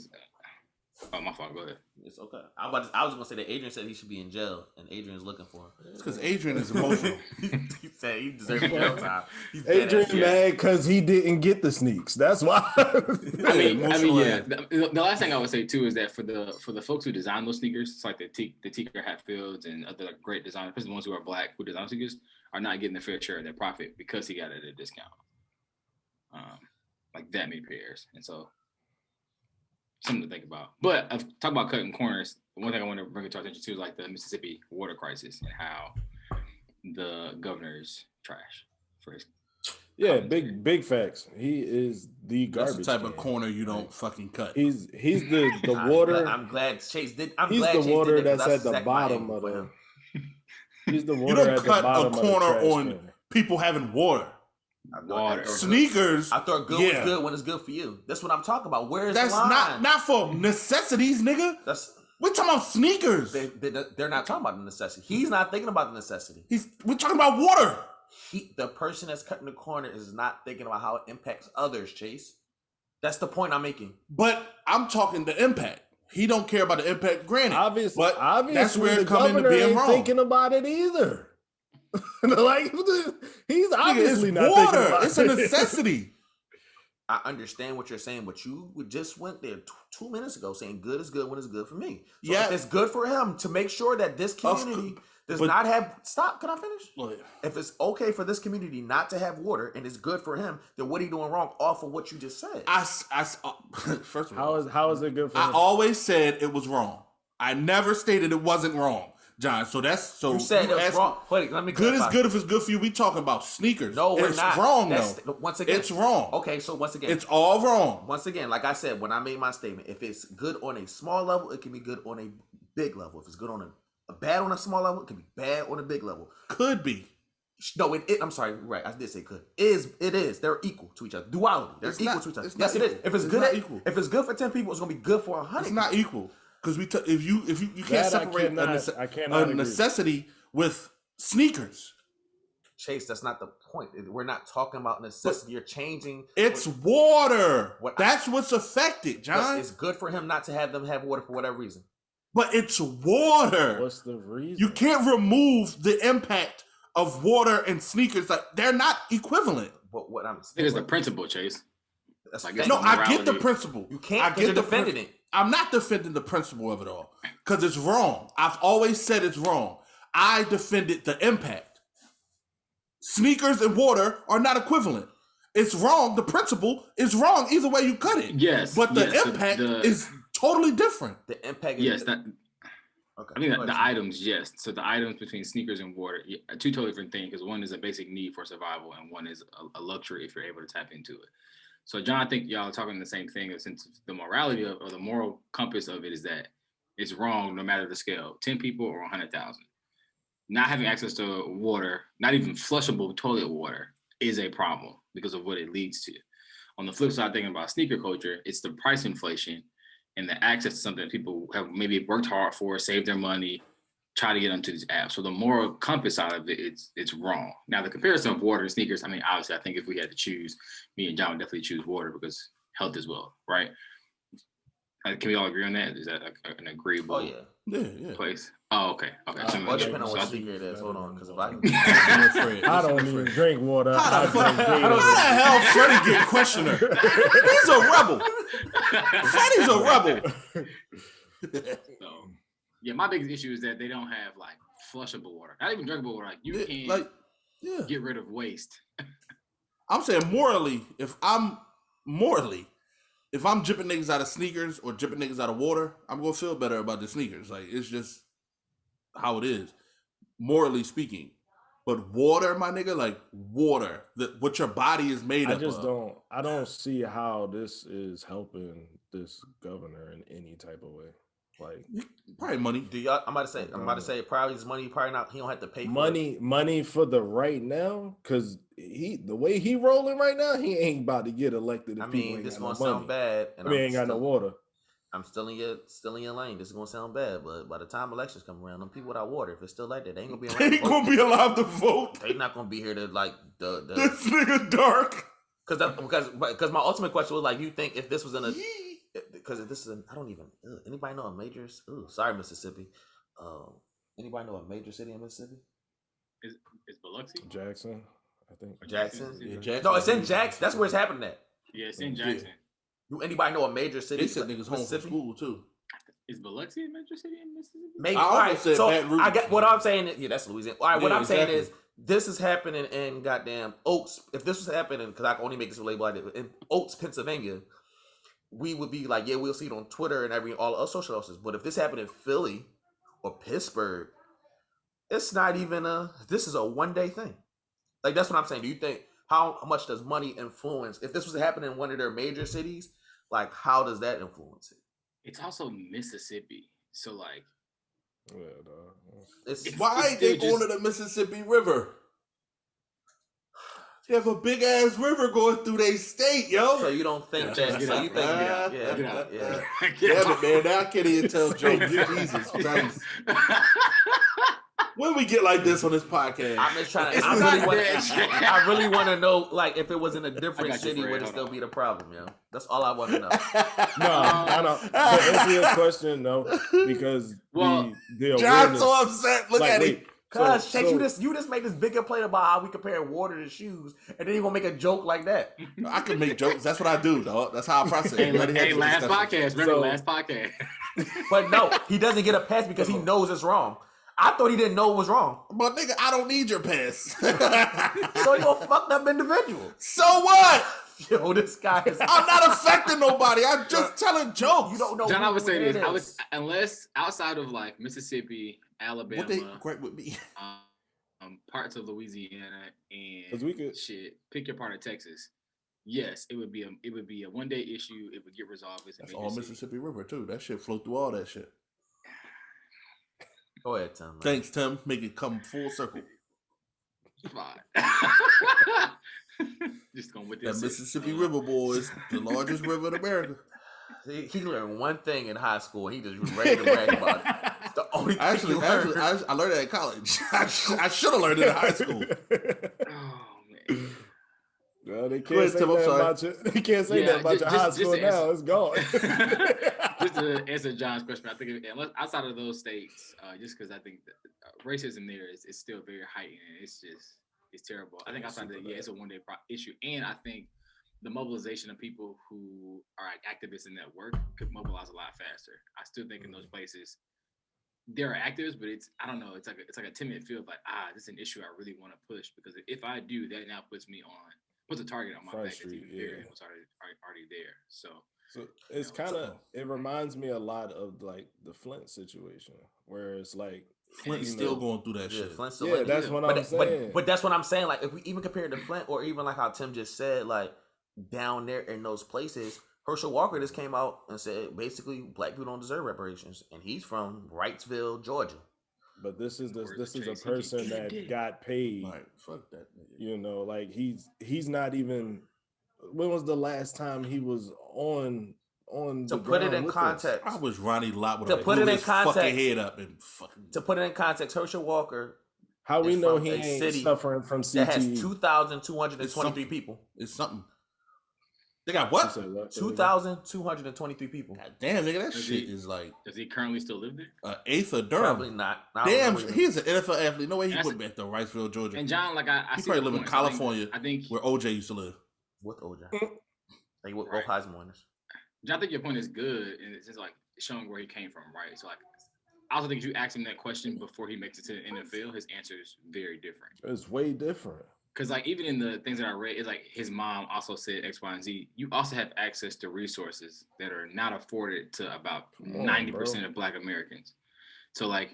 Oh, my fault. Go ahead. It's okay. I was gonna say that Adrian said he should be in jail, and Adrian's looking for him. It's because Adrian is emotional. He said he deserves jail time. Adrian mad because he didn't get the sneaks. That's why. I mean, yeah. The last thing I would say too is that for the folks who design those sneakers, it's like the Tinker Hatfields and other like, great designers, especially the ones who are black who design sneakers, are not getting the fair share of their profit because he got it at a discount. Like that many pairs, and so. Something to think about. But I've talked about cutting corners. One thing I want to bring it to our attention to is like the Mississippi water crisis and how the governor's trash for his. Yeah, big facts. He is the garbage. That's the type of corner you don't fucking cut. He's the water. I'm glad Chase did. He's the water that's at the bottom of the. He's the water. You don't cut a corner on people having water. Water. Sneakers. I thought good was good when it's good for you. That's what I'm talking about. Where is that's the line? not for necessities, nigga. We're talking about sneakers. They're not talking about the necessity. He's not thinking about the necessity. We're talking about water. The person that's cutting the corner is not thinking about how it impacts others, Chase. That's the point I'm making. But I'm talking the impact. He don't care about the impact, granted. Obviously, that's where it comes into being wrong. Thinking about it either. Like he's obviously not water. Thinking about it's a necessity. I understand what you're saying, but you just went there 2 minutes ago saying good is good when it's good for me. So if it's good for him to make sure that this community does not have stop. Can I finish? If it's okay for this community not to have water and it's good for him, then what are you doing wrong off of what you just said? First of all, how is it good for him? I always said it was wrong. I never stated it wasn't wrong. John. So that's so You said you it's asked- wrong. Wait, let me Good is clarify. good if it's good for you. We talking about sneakers. No, we're it's not. wrong That's, though. Once again, It's wrong. Okay, so once again, It's all wrong. once again, like I said, when I made my statement, if it's good on a small level, it can be good on a big level. If it's good on a bad on a small level, it can be bad on a big level. Could be. No, I'm sorry, right? I did say could. It is. They're equal to each other. Duality. They're It's equal not- to each other. it's Yes, not it is. equal. If it's It's good, not equal. if it's good for 10 people, it's gonna be good for 100. It's not equal because if you can't That I separate I cannot a agree. necessity with sneakers. Chase, that's not the point. We're not talking about necessity. You're changing. It's water. What- That's what's affected, But John. it's good for him not to have them have water for whatever reason. But it's water. What's the reason? You can't remove the impact of water and sneakers. Like they're not equivalent. But what I'm I think it's the principle, Chase. that's Like, like, it's No, the I get the morality. principle. you can't I because you're the defending principle. it. I'm not defending the principle of it all because it's wrong. I've always said it's wrong. I defended the impact. Sneakers and water are not equivalent. It's wrong. The principle is wrong either way you cut it. Yes, But the yes, impact is totally different. The impact. Is Yes, that okay. I think Go that the ahead. items, yes. So the items between sneakers and water, yeah, are two totally different things because one is a basic need for survival and one is a luxury if you're able to tap into it. So John, I think y'all are talking the same thing since the morality of or the moral compass of it is that it's wrong no matter the scale, 10 people or 100,000. Not having access to water, not even flushable toilet water, is a problem because of what it leads to. On the flip side, thinking about sneaker culture, it's the price inflation and the access to something that people have maybe worked hard for, saved their money, try to get onto these apps. So the moral compass side of it, it's wrong. Now the comparison of water and sneakers, I mean, obviously, I think if we had to choose, me and John would definitely choose water because health as well, right? Can we all agree on that? Is that an agreeable Oh yeah. Yeah. place? Oh, okay. Okay. So Well, make sure. depending on So what I- sneaker it is. Hold on, because if I I don't even drink water. How I the drink fuck? Gatorade. How the hell Freddie get questioner? He's a rebel. Freddie's a rebel. So, yeah, my biggest issue is that they don't have like flushable water, not even drinkable water. Like you Yeah, can't like, yeah. get rid of waste. I'm saying morally, if I'm jipping niggas out of sneakers or jipping niggas out of water, I'm gonna feel better about the sneakers. Like it's just how it is, morally speaking. But water, my nigga, like water, what your body is made I up just of. I don't see how this is helping this governor in any type of way. Like Probably money. do y'all, I'm about to say probably his money. Probably not. He don't have to pay for it. money for the right now, because the way he rolling right now, he ain't about to get elected. If I people mean, ain't this got gonna no sound money. bad, and I mean, ain't got no water. I'm still in your lane. This is gonna sound bad, but by the time elections come around, them people without water, if it's still like that, they ain't gonna be They around. ain't gonna be allowed to vote. They not gonna be here to like the This nigga dark. because my ultimate question was like, you think if this was in a because if this is an, I don't even anybody know a major? Sorry, Mississippi. Anybody know a major city in Mississippi? Is Biloxi? Jackson, I think. Jackson. Yeah, Jackson. No, it's in Jackson. That's where it's happening at. Yeah, it's in Jackson. Do anybody know a major city? They sent niggas home from school too. Is Biloxi a major city in Mississippi? Maybe. I All almost right, said so Baton Rouge. I got what I'm saying. Yeah, that's Louisiana. All right, what Yeah, I'm saying exactly. is this is happening in goddamn Oaks. If this was happening, because I can only make this label like this, in Oaks, Pennsylvania, we would be like, yeah, we'll see it on Twitter and all other social houses. But if this happened in Philly or Pittsburgh, it's not even this is a one-day thing. Like, that's what I'm saying. Do you think, how much does money influence? If this was happening in one of their major cities, like, how does that influence it? It's also Mississippi, so like Yeah, dog. It's Why ain't they still going just- to the Mississippi River? They have a big ass river going through their state, yo. so you don't think that? Get So out, you think? get out, Yeah, get out. yeah. Damn it, man. Now I can't even tell jokes. Jesus Christ. When we get like this on this podcast? I'm just trying to. It's I not really, want that shit. I really want to know, like, if it was in a I different got you, city, Fred. would it Hold still on. be the problem, yo? That's all I want to know. No, I don't. To answer your question, no, because Well, the John's awareness. so upset. Look at him. wait, Cause so- Shakes, so- you just made this big complaint about how we compare water to shoes, and then you gonna make a joke like that. I can make jokes. That's what I do, dog. That's how I process. Hey, Let it have the last discussion. podcast. Remember So- last podcast. But no, he doesn't get a pass because he knows it's wrong. I thought he didn't know it was wrong. But nigga, I don't need your pass. So you're a fucked up individual. So what? Yo, this guy is. I'm not affecting nobody. I'm just telling jokes. You don't know. John, who I would say it this: is. unless outside of like Mississippi, Alabama, What they great with me? Parts of Louisiana, and we could pick your part of Texas. Yes, it would be a 1 day issue. It would get resolved. That's all Mississippi River too. That shit flow through all that shit. Go ahead, Tim. Man. Thanks, Tim. Make it come full circle. Fine. Just going with this. That Mississippi River, boys, the largest river in America. He learned one thing in high school, and he just was ready to brag about it. It's the only thing Actually, I learned that in college. I should have learned it in high school. Oh man. Well, they can't say that about you. They can't say that about your high school now. It's gone. Just to answer John's question, I think outside of those states, just because I think that, racism there is still very heightened. It's terrible. I think outside of that, it's a 1 day issue, and I think the mobilization of people who are activists in that work could mobilize a lot faster. I still think in those places there are activists, but it's like a timid field. Like this is an issue I really want to push, because if I do, that now puts a target on my back that's even bigger than what's already there. So it's it reminds me a lot of like the Flint situation, where it's like Flint's still going through that shit. Flint's still that's what I'm saying. But that's what I'm saying. Like if we even compare it to Flint, or even like how Tim just said, like down there in those places, Herschel Walker just came out and said basically black people don't deserve reparations, and he's from Wrightsville, Georgia. But this is a person that got paid. Right, fuck that nigga. You know, like he's not even. When was the last time he was on? To put it in context, I was Ronnie Lott. To put it in context, fucking head up and fucking. To put it in context, Herschel Walker. How we know he ain't suffering from CTE? That has 2,223 people. It's something. They got what? 2,223 people. God damn, nigga, that shit is like. Does he currently still live there? Eighth of Durham. Probably not. Damn, he's an NFL athlete. No way he went back to Wrightsville, Georgia. And John, like I he probably live in California. I think where OJ used to live. With OJ, like with both Heisman winners. John, I think your point is good, and it's just like showing where he came from, right? So like, I also think if you ask him that question before he makes it to the NFL, his answer is very different. It's way different. Because like even in the things that I read, it's like his mom also said X, Y, and Z. You also have access to resources that are not afforded to about 90% of Black Americans. So like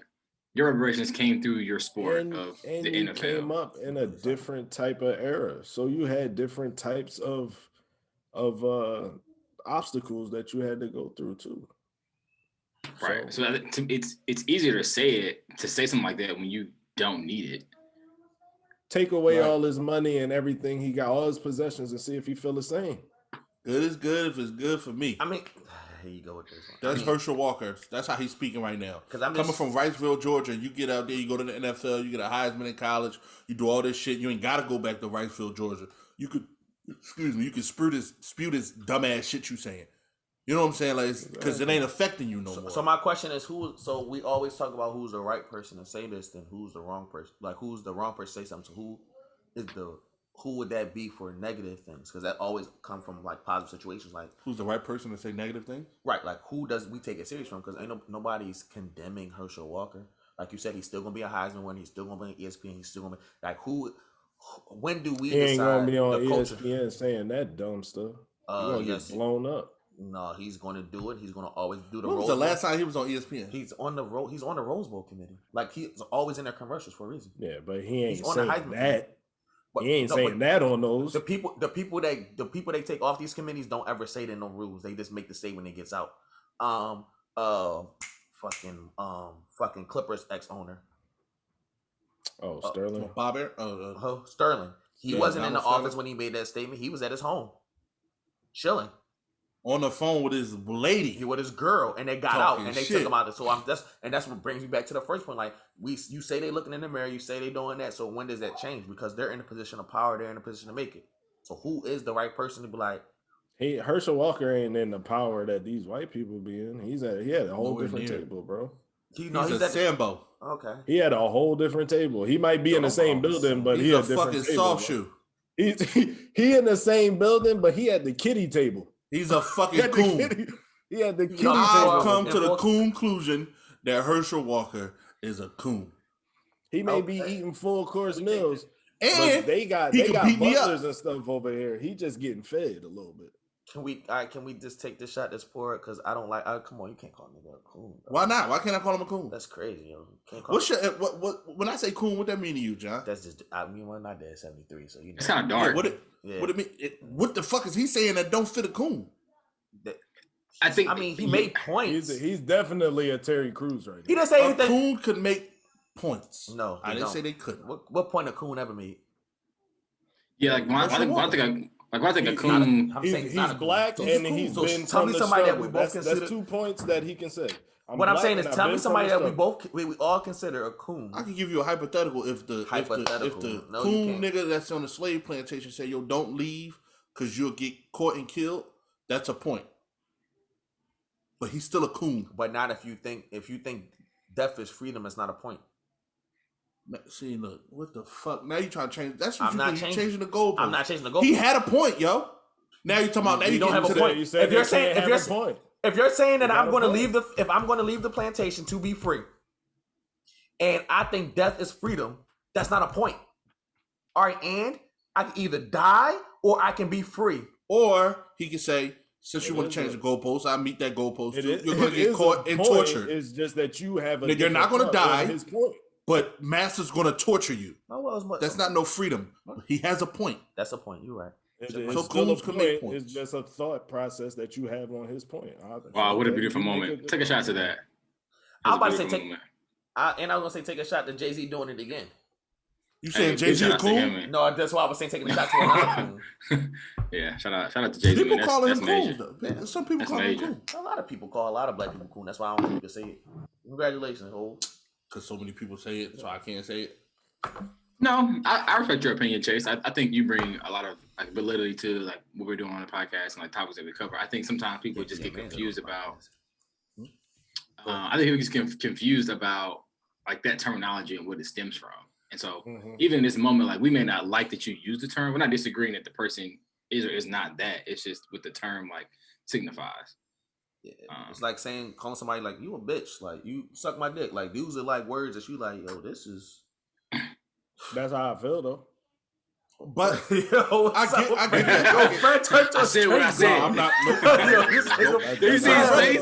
your reparations came through your sport of the NFL. You came up in a different type of era, so you had different types of obstacles that you had to go through too. Right. So it's easier to say something like that when you don't need it. Take away all his money and everything he got, all his possessions, and see if he feel the same. Good is good if it's good for me. I mean, here you go with this one. That's Herschel Walker. That's how he's speaking right now. Because I'm coming from Wrightsville, Georgia. You get out there, you go to the NFL, you get a Heisman in college, you do all this shit. You ain't got to go back to Wrightsville, Georgia. You could, you could spew this dumbass shit you saying. You know what I'm saying? Like, because it ain't affecting you no more. So my question is, so we always talk about who's the right person to say this, then who's the wrong person? Like, who's the wrong person to say something? So who would that be for negative things? Because that always come from like positive situations. Like, who's the right person to say negative things? Right. Like, who does we take it serious from? Because nobody's condemning Herschel Walker. Like you said, he's still gonna be a Heisman winner. He's still gonna be on ESPN. He's still gonna be like who? When do we? He ain't gonna be on ESPN saying that dumb stuff. He's gonna get blown up. No, he's going to do it. He's going to always do the. When was the last time he was on ESPN? He's on the Rose Bowl committee. Like he's always in their commercials for a reason. Yeah, but he ain't saying that. But, he ain't saying that on those. The people they take off these committees don't ever say there no rules. They just make the statement it gets out. Fucking Clippers ex-owner. Oh, Sterling. Bob Sterling. He wasn't in the office when he made that statement. He was at his home, chilling. On the phone with his lady, with his girl, and they got out and they took him out. So that's what brings me back to the first point. Like you say they looking in the mirror, you say they doing that. So when does that change? Because they're in a position of power, they're in a position to make it. So who is the right person to be like? Herschel Walker ain't in the power that these white people be in. He had a whole different table, bro. He's at Sambo. Okay. He had a whole different table. He might be in the same building, but he had a different fucking table, soft shoe. He in the same building, but he had the kiddie table. He's a fucking coon. He had the kiddie table. I've come to the conclusion that Herschel Walker is a coon. He may be eating full course meals, and they got butlers and stuff over here. He just getting fed a little bit. Can we just take this shot that's poor? Because I don't like. Come on, you can't call nigga a coon. Bro. Why not? Why can't I call him a coon? That's crazy, yo. Can't call. What's your what? When I say coon, what that mean to you, John? That's just. I mean, we're not there 73, so you know. It's kind of dark. What it mean? What the fuck is he saying that don't fit a coon? I think. I mean, he made points. He's definitely a Terry Crews right now. He didn't say A anything. coon could make points. No, I didn't say they couldn't. What point a coon ever made? Yeah, like I think a coon. He's black and he's been. Tell me somebody that we both consider. Consider. That's 2 points that he can say. What I'm saying is, tell me somebody that we all consider a coon. I can give you a hypothetical if the coon nigga that's on the slave plantation say, yo, don't leave because you'll get caught and killed. That's a point. But he's still a coon. But not if you think death is freedom, it's not a point. See, look, what the fuck? Now you trying to change? That's what I'm not changing the goalpost. I'm not changing the goalpost. He had a point, yo. Now you talking about? Now you don't have a point. If you're saying that I'm going to leave the plantation to be free, and I think death is freedom, that's not a point. All right, and I can either die or I can be free. Or he can say, since you want to change the goalpost, I meet that goalpost too. You're going to get caught and tortured. It's just that you have a. You're not going to die. His point. But Master's going to torture you. That's not no freedom. He has a point. That's a point. You're right. So coons can make points. It's just a thought process that you have on his point. Wow, what a beautiful moment. Take a shot to that. I'm about to say take a shot to Jay-Z doing it again. You saying Jay-Z a coon? No, that's why I was saying taking a shot to another coon. Yeah, shout out to Jay-Z. People call him coon. Yeah. Some people call him coon. A lot of people call a lot of black people coon. That's why I don't think you can say it. Congratulations, Ho. Because so many people say it, so I can't say it. No, I respect your opinion, Chase. I think you bring a lot of like validity to like what we're doing on the podcast and like topics that we cover. I think sometimes people just get confused about. I think people get confused about like that terminology and what it stems from. And so even in this moment, like we may not like that you use the term. We're not disagreeing that the person is or is not that. It's just what the term like signifies. Yeah, it's like calling somebody like you a bitch, like you suck my dick. Like these are like words that you like, yo, this is. That's how I feel though. But yo, I get that. I said what I said. No, I'm not. You see his face?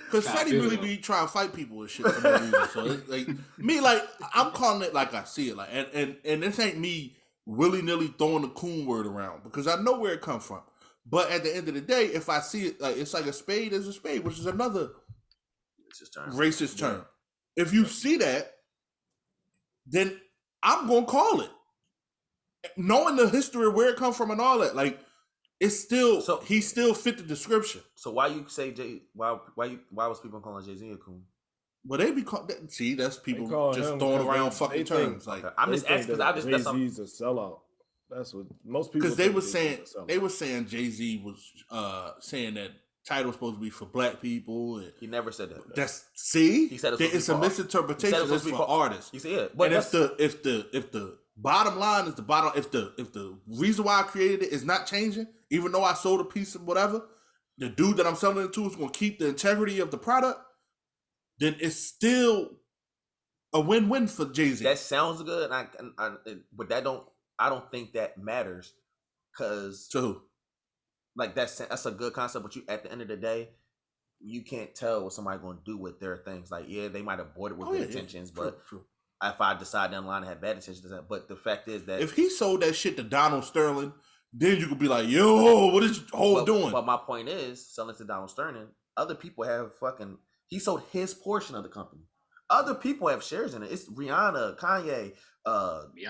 Because Freddie really be trying to fight people and shit for no reason. So it's like me, like I'm calling it like I see it, like and this ain't me willy nilly throwing the coon word around because I know where it comes from. But at the end of the day, if I see it, like it's like a spade is a spade, which is another racist term. If you see that, then I'm gonna call it, knowing the history of where it comes from and all that. Like it's still he still fit the description. So why you say why was people calling Jay-Z a coon? Well, they be see that's people just throwing around fucking terms. Like I'm just asking because Jay-Z's a sellout. That's what most people. Because they were saying Jay-Z was saying that title was supposed to be for black people. And he never said that. He said it's a misinterpretation. It's for artists. You see it, but and if the bottom line is the bottom, if the reason why I created it is not changing, even though I sold a piece of whatever, the dude that I'm selling it to is going to keep the integrity of the product, then it's still a win-win for Jay-Z. That sounds good, but I don't think that matters, because to who? Like that's a good concept, but you at the end of the day, you can't tell what somebody's going to do with their things. Like they might have bought it with good intentions, but true. If I decide down the line to have bad intentions, but the fact is that if he sold that shit to Donald Sterling, then you could be like, yo, what is Hov doing? But my point is, selling to Donald Sterling, other people have he sold his portion of the company. Other people have shares in it. It's Rihanna, Kanye,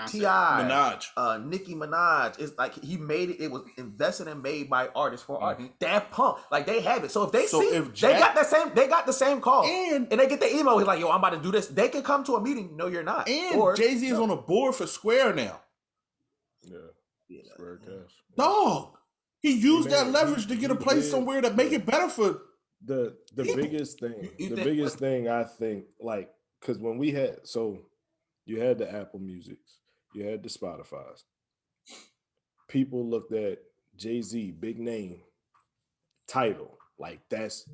T.I., Minaj, Nicki Minaj. It's like he made it. It was invested and made by artists for art. Daft Punk, like they have it. So if they they got the same call, and they get the email. He's like, yo, I'm about to do this. They can come to a meeting. No, you're not. And Jay-Z is on a board for Square now. Yeah. Square cash. Dog, he used that leverage to get a place somewhere to make it better for. The biggest thing I think, like, because when we had, you had the Apple Musics, you had the Spotify's. People looked at Jay-Z, big name, title, like that's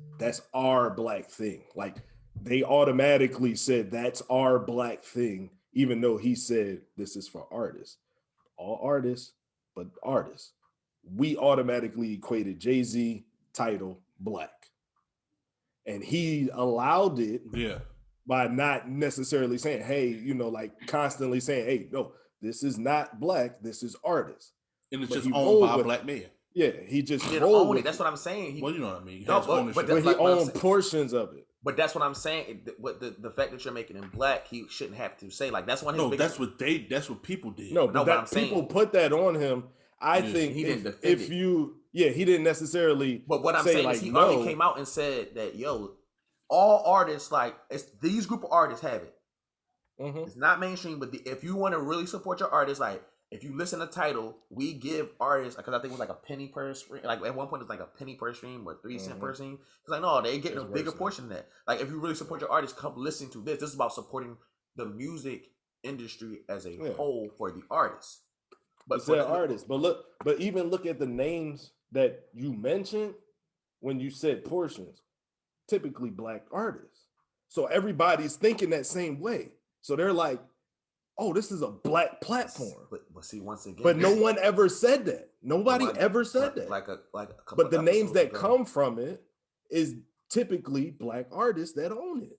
our black thing. Like they automatically said that's our black thing, even though he said this is for artists, all artists, but artists. we automatically equated Jay-Z, title, black. And he allowed it by not necessarily saying, hey, you know, like constantly saying, hey, no, this is not black, this is artist. And it's But just owned by a black man. Yeah, he just didn't own it. That's what I'm saying. Well, you know what I mean. But he owned portions of it. But that's what I'm saying. What the fact that you're making him black, he shouldn't have to say. Like that's one. No, that's what people did. No, but I'm saying people put that on him. I think he didn't defend it. He didn't necessarily. But what I'm saying is he already came out and said that all artists, like these group of artists have it. Mm-hmm. It's not mainstream, but if you want to really support your artists, like if you listen to Tidal, we give artists, because I think it was like a penny per stream. Like at one point it was like a penny per stream or 3 cents per stream. It's like no, they getting a bigger portion of that. Like if you really support your artists, come listen to this. This is about supporting the music industry as a whole for the artists. But for the artists, but even look at the names that you mentioned when you said portions. Typically black artists. So everybody's thinking that same way. So they're like, oh, this is a black platform. But see, once again, but no one ever said that. Nobody ever said that. But the names that come from it is typically black artists that own it.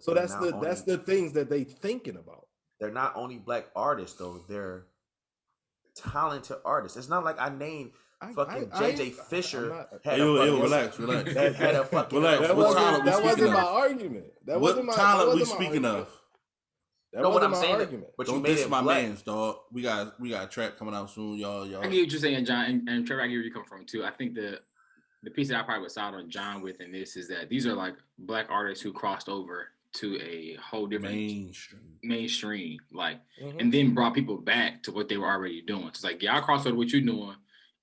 So that's the things that they thinking about. They're not only black artists though, they're talented artists. It's not like I named fucking JJ Fisher had relax. Had a fucking relax. That wasn't my argument. What talent we speaking of? That wasn't my argument. But don't diss my man's, dog. We got a track coming out soon, y'all. I get what you're saying, John, and Trevor, I get where you come from too. I think the piece that I probably would side on John with in this is that these are like black artists who crossed over to a whole different mainstream, like, and then brought people back to what they were already doing. So it's like, I crossed over what you're doing,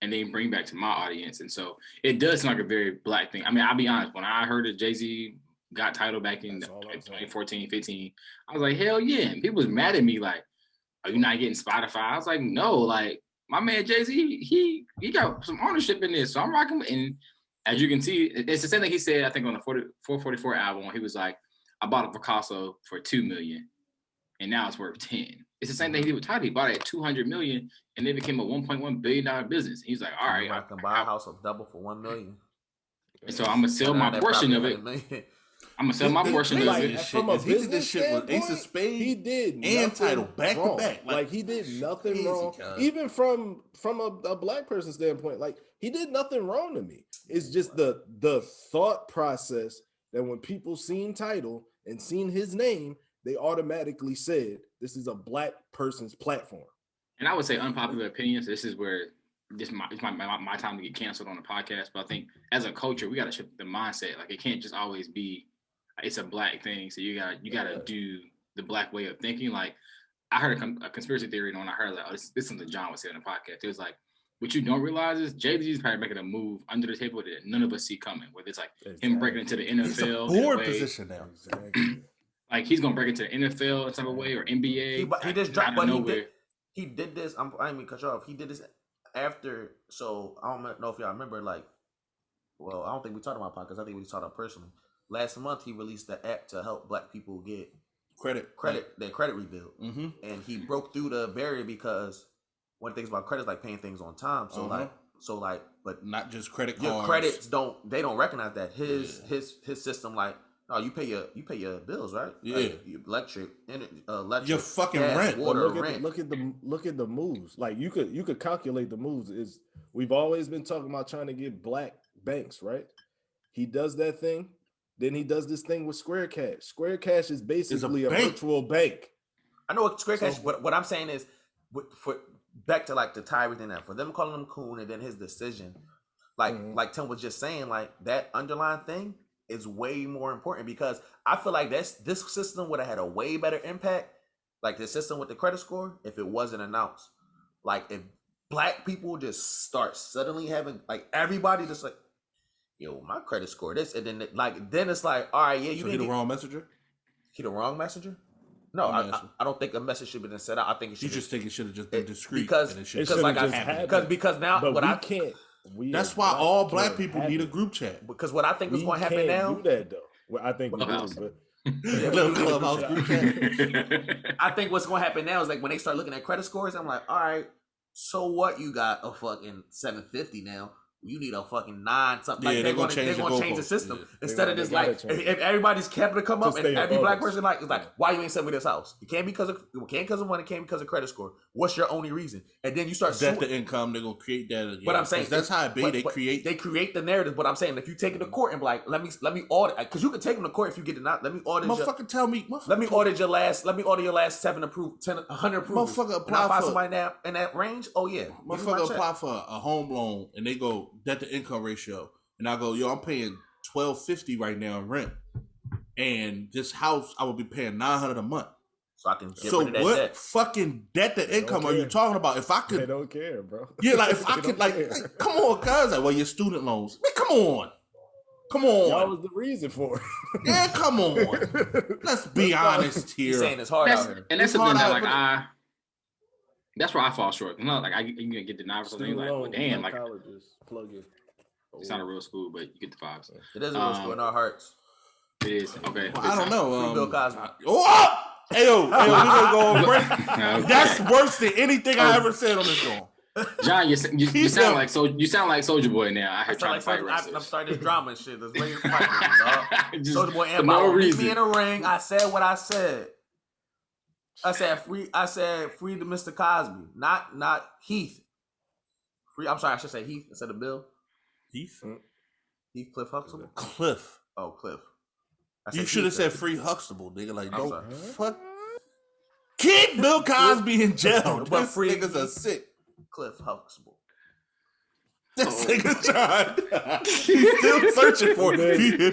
and then bring back to my audience. And so it does seem like a very black thing. I mean, I'll be honest, when I heard that Jay-Z got Tidal back in 2014, 15, I was like, hell yeah. And people was mad at me like, are you not getting Spotify? I was like, no, like my man Jay-Z, he got some ownership in this. So I'm rocking with, and as you can see, it's the same thing he said, I think on the 444 album, he was like, I bought a Picasso for $2 million and now it's worth 10. It's the same thing he did with Tidal. He bought it at $200 million and it became a $1.1 billion business. He's like, all right, I can buy a house of double for $1 million. And so I'm gonna sell my portion of it. I'm gonna sell my portion of it. From a business standpoint, Ace of Spades, he did and Tidal back to back. Like he did nothing wrong. Even from a black person standpoint, like he did nothing wrong to me. It's just the thought process that when people seen Tidal and seen his name, they automatically said this is a black person's platform. And I would say unpopular opinions. This is where it's my time to get canceled on the podcast. But I think as a culture, we got to shift the mindset. Like it can't just always be it's a black thing. So you gotta do the black way of thinking. Like I heard a conspiracy theory, and when I heard like, this is something John was saying on the podcast. It was like, what you don't realize is Jay-Z is probably making a move under the table that none of us see coming. Whether it's like him breaking into the NFL, he's a board position now. Exactly. Like he's gonna break into the NFL in some way or NBA. He just dropped, but he did this. I didn't mean to cut you off. He did this after. So I don't know if y'all remember. Like, well, I don't think we talked about podcasts. I think we talked about personally. Last month, he released the app to help black people get their credit rebuild, and he broke through the barrier because one of the things about credit is like paying things on time. So but not just credit cards. Your credits don't recognize that his system like. Oh, you pay your bills, right? Yeah, like electric, your fucking gas, rent, water, rent. Look at the moves. Like you could calculate the moves. We've always been talking about trying to get black banks, right? He does that thing. Then he does this thing with Square Cash. Square Cash is basically a virtual bank. I know what Square Cash, but what I'm saying is, for back to like the Tyree thing, for them calling him coon and then his decision, like Tim was just saying, like that underlying thing is way more important because I feel like this system would have had a way better impact, like the system with the credit score, if it wasn't announced. Like if black people just start suddenly having like everybody just like, yo, my credit score this, and then it's like, all right, yeah, you did the wrong messenger. He the wrong messenger? No, I don't think a message should have been set out. I think it should. You just think it should have just been discreet because now what I can't. That's why all black people need a group chat. Because what I think is going to happen now. Do that though. Well, I think we do, but I think what's going to happen now is like when they start looking at credit scores, I'm like, all right, So what? You got a fucking 750 now. You need a fucking 9 something. Like, they're gonna change the system instead of this. Like, if everybody's capital come up and every black person it's like, why you ain't sell me this house? It can't because of money. It can't because of credit score. What's your only reason? And then you start that's the income. They're gonna create that again. But I'm saying that's how it be. They create the narrative. But I'm saying if you take it to court and be like, let me audit, because you can take them to court if you get denied. Let me audit. Motherfucker, tell me. Let me audit your last 7 approved, 100 approved. Motherfucker, apply for somebody now in that range. Oh yeah, motherfucker, apply for a home loan and they go debt to income ratio, and I go, yo, I'm paying $1,250 right now in rent, and this house I will be paying $900 a month. So I can get so rid of that what debt. Fucking debt to income are you talking about? If I could, they don't care, bro. Yeah, like if I could, like, come on, cuz, like, well, your student loans, man, come on. That was the reason for it. Yeah, come on. Let's be honest here. He's saying it's hard out here, and that's something that like that's where I fall short. You know, like you can get denied for something like, well, damn, like colleges plug in. It's not a real school, but you get the vibes. It is a real school in our hearts. It is okay. Well, I don't know. Bill Cosby. Hey yo, we gonna go on break. Okay. That's worse than anything I ever said on this show. John, you sound like Soulja Boy now. I heard trying to fight I'm starting this drama and shit. That's ready to fight me, dog. Soulja Boy and no meet me in a ring. I said what I said. I said free to Mr. Cosby, not Heath. Free. I'm sorry, I should say Heath instead of Bill. Heath Cliff Huxtable. Cliff. Oh, Cliff. You should have said free Huxtable, nigga. Like, don't fuck. Keep Bill Cosby in jail. But free niggas are sick. Cliff Huxtable. This nigga John. He's still searching for it.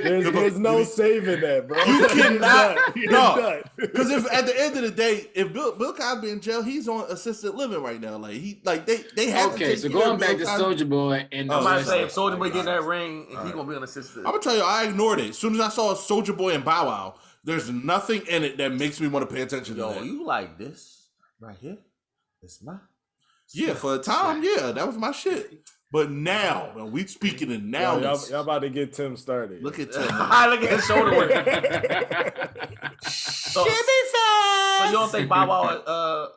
There's no saving that, bro. You cannot. No. Because if at the end of the day, if Bill Cosby in jail, he's on assisted living right now. Like they have. Okay, so going back to Soulja Boy and I'm about to say if Soulja Boy get in that ring, he's gonna be on assisted. I'm gonna tell you, I ignored it. As soon as I saw Soulja Boy and Bow Wow, there's nothing in it that makes me want to pay attention to that. You like this right here? It's my. Yeah, for a time, yeah, that was my shit. But now, we speaking in now. Y'all about to get Tim started. Look at Tim. Look at his shoulder work. So you don't think Bow Wow,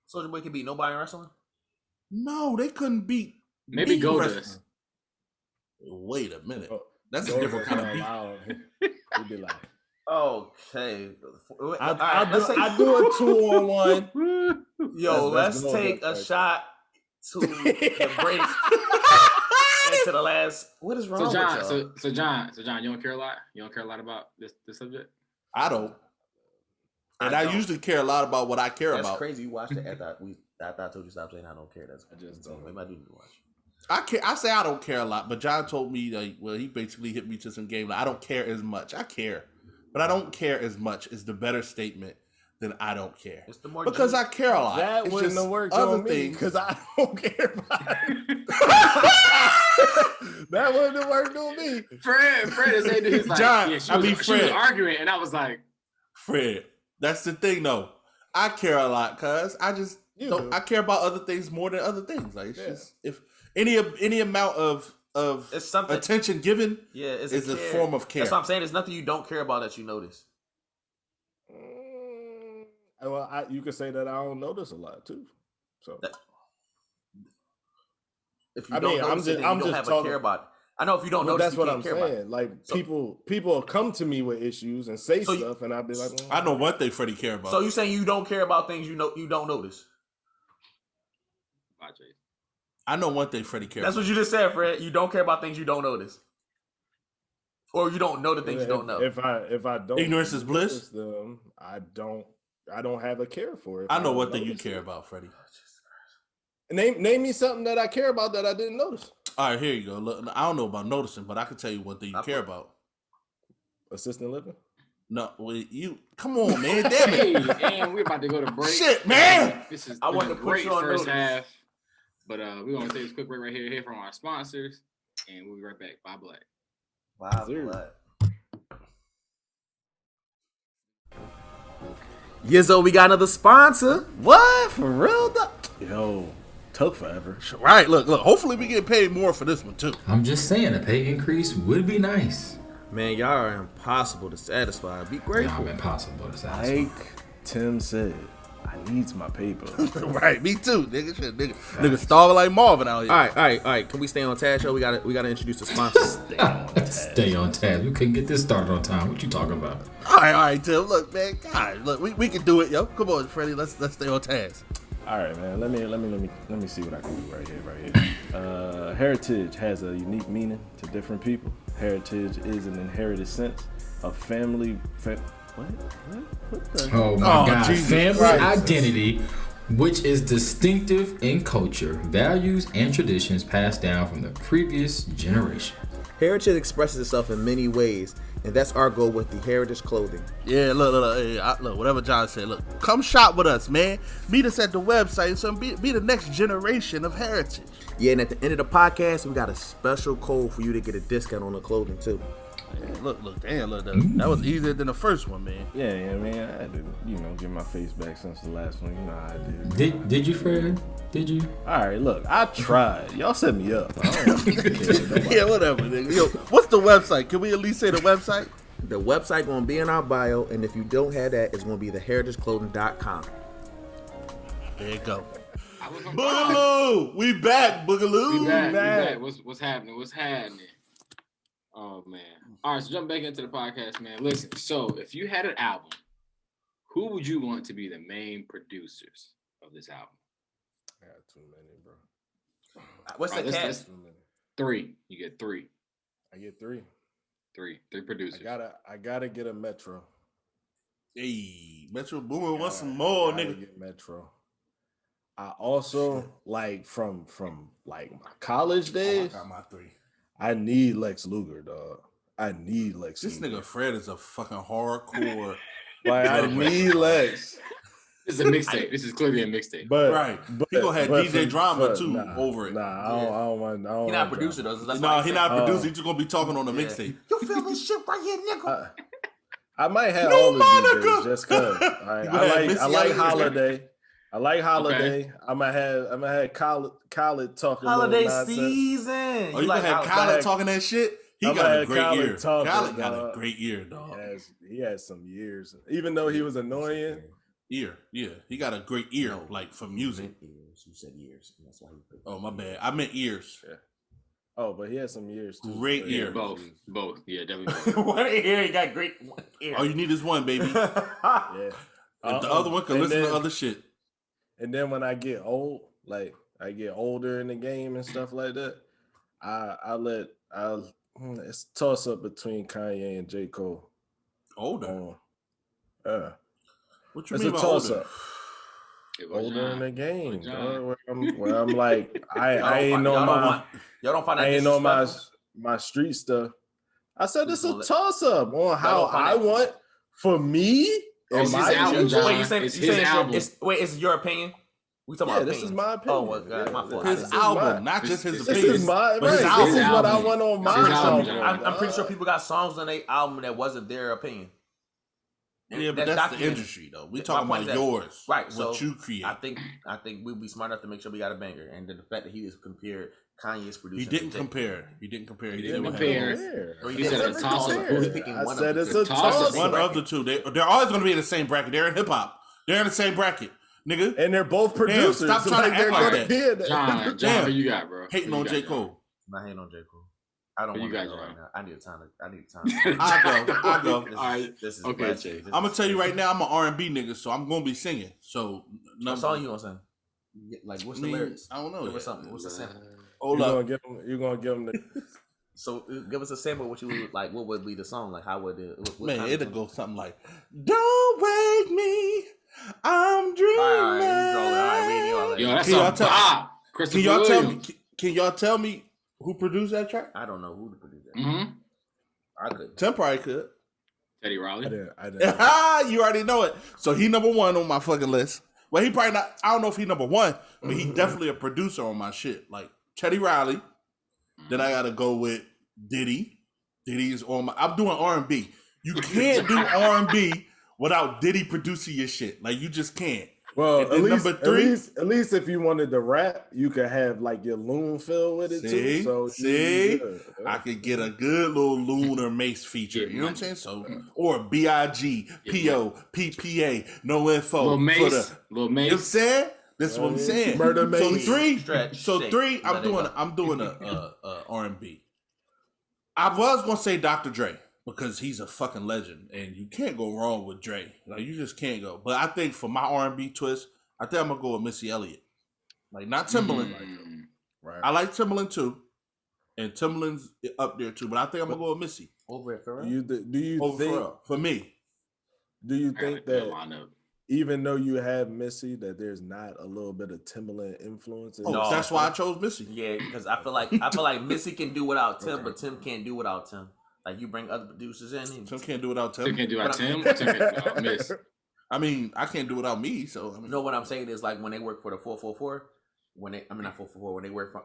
Soulja Boy can beat nobody in wrestling? No, they couldn't beat. Maybe Goldust. Wait a minute. That's a different kind of beat. He'd be like, okay. I do a 2-on-1. Yo, let's take a shot to the break and to the last. What is wrong with y'all? So John, you don't care a lot. You don't care a lot about this subject. I don't, and I usually care a lot about what I care about. That's crazy. You watched it after I told you to stop saying I don't care. I just don't. Maybe I do need to watch. I care. I say I don't care a lot, but John told me he basically hit me to some game. Like, I don't care as much. I care, but I don't care as much is the better statement. Then I don't care because I care a lot. That wouldn't have worked on me because I don't care about it. That wouldn't have worked on me. Fred is saying to his like, John. Yeah, she was arguing, and I was like, Fred. That's the thing, though. I care a lot because I just I care about other things more than other things. Like it's just if any amount of attention given, is a form of care. That's what I'm saying. There's nothing you don't care about that you notice. Well, you could say that I don't notice a lot too. So, if you don't notice it, then you don't have a care about it. I know if you don't notice, that's what I'm saying. Like people will come to me with issues and say stuff, and I'll be like, I know one thing Freddie care about. So you saying you don't care about things you don't notice? I know one thing Freddie cares. That's what you just said, Fred. You don't care about things you don't notice, or you don't know the things you don't know. If I don't, ignorance is bliss. Them, I don't have a care for it. I know what thing you care about, Freddie. Name me something that I care about that I didn't notice. All right, here you go. Look, I don't know about noticing, but I can tell you one thing you care about. Assisted living? No, you come on, man. Damn it. And we're about to go to break. Shit, man. This is I want to great put you on first notice. half. But we're gonna take this quick break right here from our sponsors, and we'll be right back. Bye, Black. Bye, Black. Yizzo, we got another sponsor. What? For real? Yo, took forever. Right, look. Hopefully we get paid more for this one, too. I'm just saying, a pay increase would be nice. Man, y'all are impossible to satisfy. Be grateful. Y'all impossible to satisfy. Like Tim said, I needs my paper. Right, me too, nigga. Shit, nigga starving like Marvin out here. All right. Can we stay on task, show? We gotta introduce the sponsors. Stay on task. We couldn't get this started on time. What you talking about? All right, Tim. Look, man. God, look, we can do it, yo. Come on, Freddie. Let's stay on task. All right, man. Let me see what I can do right here. Heritage has a unique meaning to different people. Heritage is an inherited sense of family. What the? Oh my God! Jesus Family Christ. identity, which is distinctive in culture, values, and traditions passed down from the previous generation. Heritage expresses itself in many ways, and that's our goal with the Heritage clothing. Yeah, look, whatever John said. Look, come shop with us, man. Meet us at the website, so be the next generation of heritage. Yeah, and at the end of the podcast, we got a special code for you to get a discount on the clothing too. Man, look, damn, look, that was easier than the first one, man. Yeah, man. I had to, get my face back since the last one. You know how I did. Did you, Fred? Did you? All right, look, I tried. Y'all set me up. Yeah, whatever, nigga. Yo, what's the website? Can we at least say the website? The website gonna be in our bio, and if you don't have that, it's gonna be theheritageclothing.com. There you go. I was on Boogaloo, we back, Boogaloo. We back. What's happening? What's happening? Oh man. All right, so jump back into the podcast, man. Listen, so if you had an album, who would you want to be the main producers of this album? I got too many, bro. What's the cast? Three. You get three. I get three. Three producers. I gotta get a Metro. Hey, Metro Boomin wants some more, Gotta nigga. get Metro. I also from like my college days. I got my three. I need Lex Luger, dog. I need Lex. This Luger. nigga Fred is a fucking hardcore. Like I need Lex. This is a mixtape. This is clearly a mixtape. But Right. He gonna have DJ Drama too nah, over it. Nah, I don't want. He's not a producer though. So that's No, why he not producing. He just gonna be talking on the Yeah. mixtape. You feel this shit right here, nigga? I might have No all the Monica! DJs just cause. You gonna have I Missy like Elliott. Holiday. I like Holiday. I'm gonna have Khaled talking. Holiday nonsense. season. Oh, you gonna have Khaled talking that shit? He I'm got gonna a have great Khaled ear. talking, Khaled got a dog. great ear, dog. He has some years. Even though he was annoying. Ear, yeah. He got a great ear, like for music. Ears. You said ears. That's why you picked. Oh, my bad. I meant ears. Yeah. Oh, but he has some years too. Great But ear. Both. Yeah, definitely. One ear, he got great one ear. All you need is one, baby. Yeah. And the other one can and listen then- to other shit. And then when I get old, like I get older in the game and stuff like that, it's a toss up between Kanye and J. Cole. Older. What you It's mean a by toss older? up. It was Older in John. the game, John. dog, where I'm like, I ain't know my Y'all don't find that I ain't know disrespectful? my street stuff. I said it's a Well, toss up on how don't find I that- want for me and It's my his album, music. John. Wait, you saying It's you his saying album. it's your opinion? We talking Yeah, about this opinions. is my opinion. Oh, well, God, my fault. His This is album, mine. not just his This This opinion. is my but his right. album. This is what I album. want on my His album, album. John. I'm pretty sure people got songs on their album that wasn't their opinion. Yeah, but that's the documented. industry, though. We My talking point about is that- yours. Right, What so you create. I think we'd be smart enough to make sure we got a banger, and then the fact that he just compared Kanye's producer. He didn't compare. He didn't compare. He didn't said compare. Or He said a toss up. Who's picking I one said of it's the a two? toss one up. of the two. They're always going to be in the same bracket. They're in hip hop. They're in the same bracket, nigga. And they're both producers. stop trying to act like they're that. gonna be in John, Damn. who you got, bro? Hating Who you on got, J. John? Cole. I hate on J. Cole. I don't Who want you to got, go John? right now. I need time. I'll go. This is, All right. this is Okay. bloodshed. I'm going to tell you right now, I'm an R&B nigga, so I'm going to be singing. So, What song you gonna sing? Like, what's the lyrics? I don't know. Give yet. us something. What's the sample? Hold You're up. gonna give them the So give us a sample. What you would like? What would be the song? Like, how would it? What Man, kind of it'll song? go something like, "Don't wake me, I'm dreaming." All right, we need all that. Yo, that's Can y'all a tell- bop. Can Christopher y'all tell me? Williams. Can y'all tell me who produced that track? I don't know who to produce that. Mm-hmm. I could. Tim probably could. Teddy Riley. I didn't. You already know it. So he number one on my fucking list. Well, he probably not. I don't know if he number one, but he definitely a producer on my shit. Like Teddy Riley. Then I gotta go with Diddy. Diddy is on my. I'm doing R&B. You can't do R&B without Diddy producing your shit. Like you just can't. Well, And then number 3, at least if you wanted to rap, you could have like your loon fill with it too. So I could get a good little Lunar Mace feature. You know what I'm saying? So, or B.I.G., P.O., P.P.A., no info. Little Mace. You know what I'm saying? This is what I'm saying. Murder Mace. So 3, I'm doing a R&B. I was gonna say Dr. Dre because he's a fucking legend, and you can't go wrong with Dre. Like you just can't go. But I think for my R&B twist, I think I'm gonna go with Missy Elliott. Like not Timbaland. Right. I like Timbaland too, and Timbaland's up there too. But I think I'm gonna go with Missy Over at Pharrell. Do you over think Pharrell for me? Do you think that even though you have Missy, that there's not a little bit of Timbaland influence? No, that's why I chose Missy. Yeah, because I feel like Missy can do without Tim, but Tim can't do without Tim. Like you bring other producers in, and Tim can't do without Tim. Tim can't do without Tim. Tim can't do without Miss. I mean, I can't do without me. So I mean, you know what I'm saying is like when they work for the 444, when they not 444, when they work for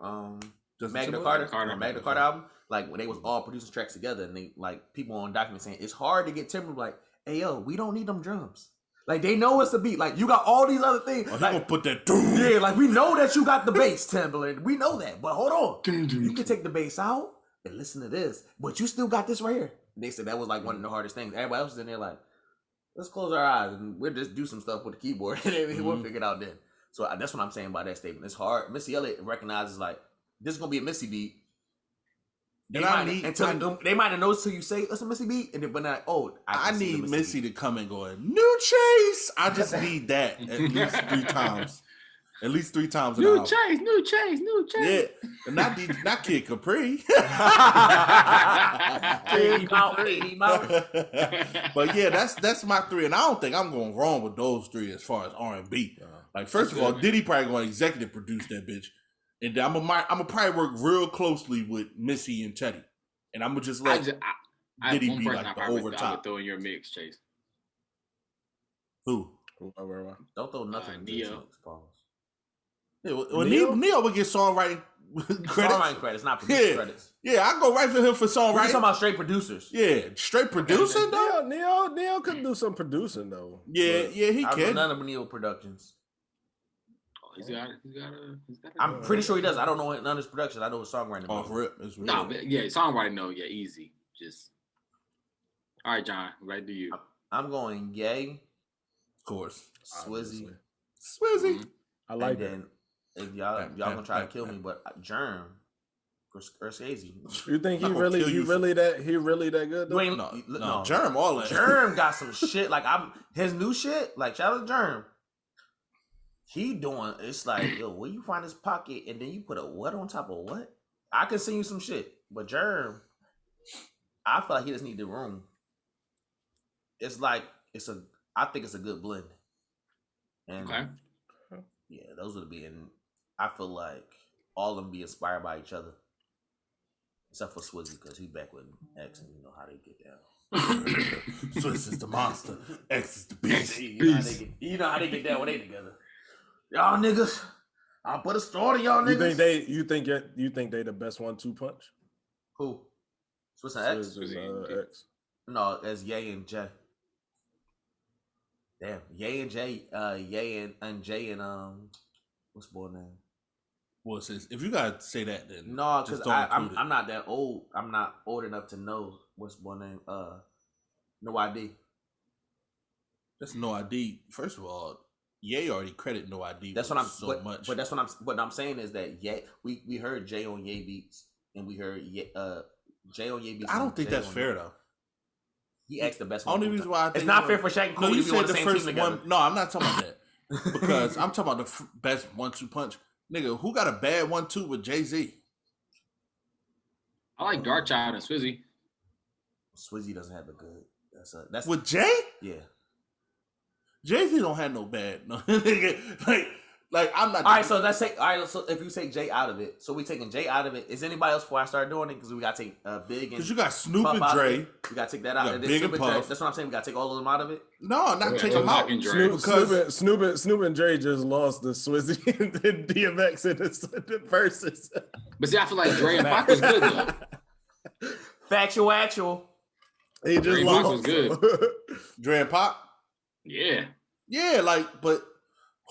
Magna Carta album, like when they was all producing tracks together, and they like people on documents saying it's hard to get Timber like, hey yo, we don't need them drums. Like they know it's a beat. Like you got all these other things. Oh, he like, gonna put that. Yeah, like we know that you got the bass, Timberland. We know that, but hold on, you can take the bass out and listen to this, but you still got this right here. And they said that was like one of the hardest things. Everybody else was in there like, let's close our eyes and we'll just do some stuff with the keyboard and we'll figure it out then. So that's what I'm saying by that statement. It's hard. Missy Elliott recognizes like this is gonna be a Missy beat. They might have noticed till you say it's a Missy beat, and then but not I need Missy to come and go new chase. I just need that at least 3 times. At least 3 times. New chase. Yeah, and not Kid Capri. But yeah, that's my 3, and I don't think I'm going wrong with those 3 as far as R&B. Like first of all, Diddy probably going to executive produce that bitch. And then I'm gonna probably work real closely with Missy and Teddy, and I'm gonna just let Diddy be like the over top. Throw in your mix, Chase. Who? Don't throw nothing in Neo. Yeah, well, Neo would get songwriting credits. Songwriting credits, not producer credits. Yeah, I go right for him for songwriting. We're talking about straight producers. Yeah, straight producing though. Neo could do some producing though. Yeah, he can. None of Neo Productions. He's got I'm pretty sure he does. I don't know none of his productions. I know his songwriting. Off rip, it's real. No, but yeah, songwriting. No, yeah, easy. Just all right, John. Right to you. I'm going Ye. Of course, Swizzy. I like that. If y'all gonna try to kill me, but Germ or Scorsese. You think he really that good? Though? No, Germ all that. Germ got some shit. Like his new shit. Like shout out to Germ. He doing it's like yo, where you find this pocket and then you put a what on top of what? I can send you some shit, but Germ, I feel like he just need the room. It's like I think it's a good blend. And yeah, those would be in. I feel like all of them be inspired by each other, except for Swizzy because he back with X and you know how they get down. Swizz is the monster, X is the beast. You know how they get down when they together. Y'all niggas, I'll put a store to y'all niggas. You think they the best 1-2 punch? Who? Swizz and X? X. No, it's Ye and J. Damn, Ye and J, Ye and J and what's the boy name? What's his? If you gotta say that, then no, because I'm not that old. I'm not old enough to know what's the boy name. No ID. That's No ID. First of all, Ye already credit No ID. That's what I'm much. But that's what I'm saying is that we heard Jay on Ye beats and we heard Jay on Ye beats. I don't think that's fair though. He asked the best one. Only reason why I think it's not fair for Shaq and Kobe to be on the same team together. No, I'm not talking about that because I'm talking about the best 1-2 punch. Nigga, who got a bad 1-2 with Jay-Z? I like Darkchild and Swizzy. Swizzy doesn't have a good. That's with Jay. Yeah. Jay-Z don't have no bad. No, like I'm not. All right, so let's take. All right, so if you take Jay out of it, so we taking Jay out of it. Is anybody else before I start doing it? Because we got to take Big and. Because you got Snoop Puff and Dre. We got to take that out. Big and Puff. That's what I'm saying. We got to take all of them out of it. No, not take them out. Snoop and Dre just lost the Swizzy and DMX in the verses. But see, I feel like Dre and Pac was good though. Factual. He just Dre lost. Was good. Dre and Pac. Yeah. Yeah, like, but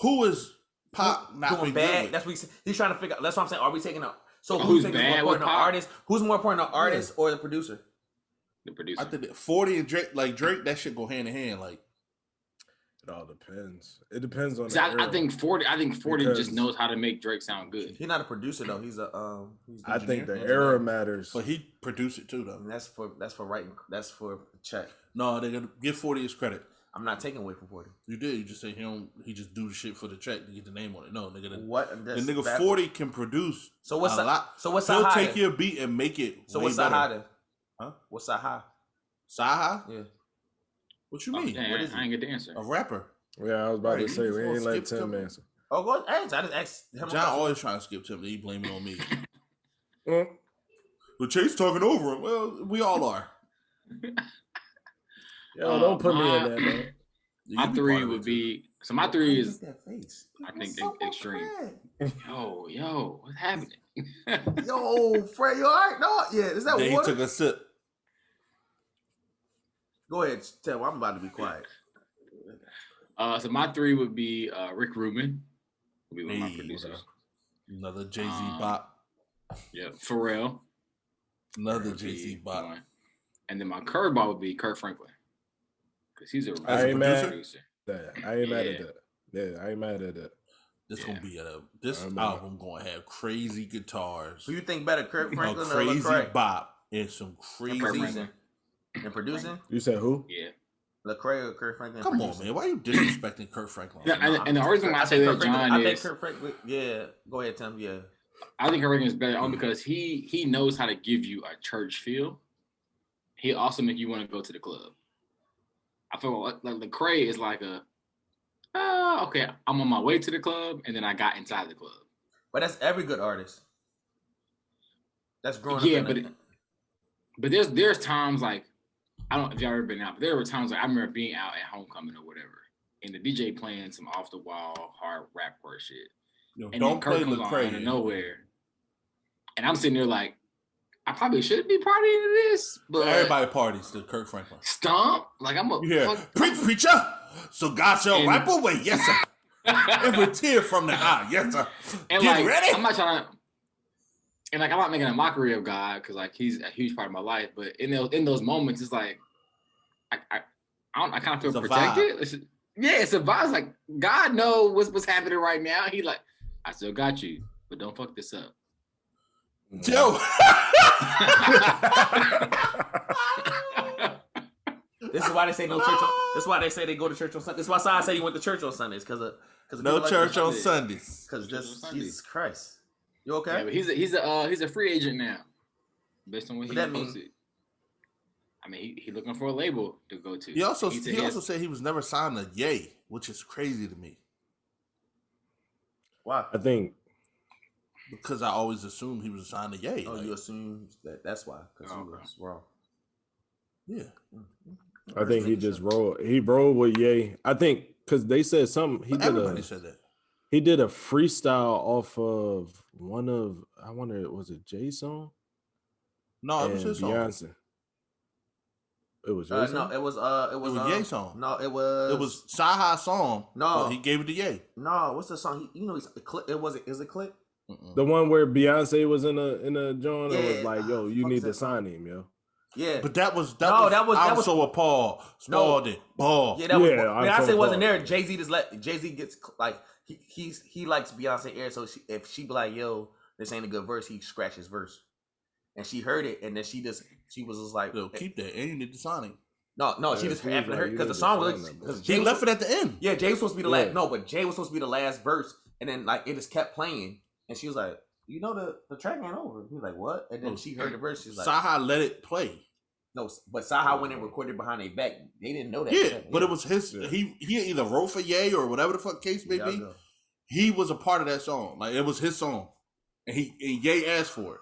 Who is Pop not doing been bad? good with? That's what he's trying to figure out. That's what I'm saying. Are we taking a so Who's who's more bad important, with the Pop? artist? Who's more important, the artist or the producer? The producer. I think that 40 and Drake, like Drake, that shit go hand in hand. Like It all depends. It depends on. See, I think 40 Because- just knows how to make Drake sound good. He's not a producer though. He's a I think the engineer. era matters. but he produced it too though. And that's for writing. That's for check. No, they gotta give 40 his credit. I'm not taking away from 40. You did. You just say he just do the shit for the check to get the name on it. No, nigga. What? The nigga 40 can produce. So what's a lot. So what's He'll Sahai? take your beat and make it. So way what's better. Sahai? Huh? What's Sahai? Saha? Yeah. What you Oh, mean? damn, What is I ain't get the answer. A rapper. Yeah, I was about Right, to say we you ain't just let gonna skip Tim to- answer. Oh, go ahead. I just asked him. a John question. always trying to skip to him. He blame it on me. Mm. But Chase talking over him. Well, we all are. Yo, don't put me in my- that, man. My You be three part of would it, be so. My three is That face. I think extreme. Yo, what's happening? Yo, Fred, you all right? No, yeah. Is that too. Then he water? took a sip. Go ahead, tell him. I'm about to be quiet. So my three would be Rick Rubin, would be one of my Hey, producers. Another Jay-Z Um, bop. Yeah, Pharrell. Another would Jay-Z be bop. one. And then my curveball would be Kurt Franklin, because he's a As a I ain't mad. producer. I ain't mad at Yeah. that. Yeah, I ain't mad at that. This Yeah. gonna be this I'm album gonna have crazy guitars, Who you think better, Kurt a Franklin or crazy Lecrae? bop, and some crazy. Kurt Producing Franklin. and producing? You said who? Yeah. Lecrae or Kurt Franklin? Come on, producing? man. Why you disrespecting Kurt Franklin? Yeah, and the reason why I say think that, Kurt Franklin- John, I think is Kurt Franklin. Yeah, go ahead, Tim. Yeah, I think Kurt Franklin is better only because he knows how to give you a church feel. He also make you want to go to the club. I feel like Lecrae is like okay, I'm on my way to the club, and then I got inside the club. but that's every good artist. That's growing Yeah, up. but there's times like I don't know if y'all ever been out, but there were times like I remember being out at homecoming or whatever, and the DJ playing some off the wall hard rapcore shit, Yo, and don't then Kurt play comes on out Lecrae. of nowhere, and I'm sitting there like, I probably should be partying to this, but Everybody parties to Kurt Franklin. stomp like I'm a You hear, fuck- preacher, so God shall And- wipe away, yes sir. Every tear from the eye, yes sir. and Get like ready. I'm not trying to. And like I'm not making a mockery of God because like he's a huge part of my life, but in those moments it's like I kind of feel It's a protected. It's a vibe. It's like God knows what's happening right now. He like I still got you, but don't fuck this up. Joe. This is why they say no church. This is why they say they go to church on Sunday. This is why I say he went to church on Sundays because No church on Sundays. Because Church on this Sundays. Jesus Christ. You okay? Yeah, but he's a free agent now, based on what he What that mean? posted. I mean, he looking for a label to go to. He also said said he was never signed to Ye, which is crazy to me Why? I think because I always assumed he was signed to Ye. Oh, like, you assume that's why? Because Oh, he okay. was wrong. yeah. I think he just rolled. He rolled with Ye. I think because they said something. Everybody said that. He did a freestyle off of one of, I wonder, was it Jay's song? No, it was And his song. Beyonce. It was Jay's No, song? it was It was Ye song. No, it was. It was Saha's song. No. but he gave it to Ye. No, what's the song? He's a clip. It was. Is it clip? The one where Beyonce was in a joint and was Yeah. like, yo, you Fuck need is to that song? sign him, yo. Yeah. But that was No, that was- I'm so appalled. Spalled it. Ball. Yeah, that was. Yeah, I'm Beyonce so wasn't far. there. Jay-Z gets like he likes Beyonce air. So if she be like, "Yo, this ain't a good verse," he scratch his verse, and she heard it, and then she was just like, Yo, keep that. And you need to sign him. No, Yeah, she just she was happened to like, her you because need the to song sign was that, bro. because He left it at the end. Yeah, Jay was supposed to be the Yeah. last. No, but Jay was supposed to be the last verse, and then like it just kept playing, and she was like, "You know the track ain't over." He was like, "What?" And then she heard the verse. She's like, Saha let it play. "No," but Saha went and recorded behind their back. They didn't know that. Yeah, but it was his. Yeah. He either wrote for Ye or whatever the fuck case may Yeah, I be. know. He was a part of that song. Like it was his song, and Ye asked for it,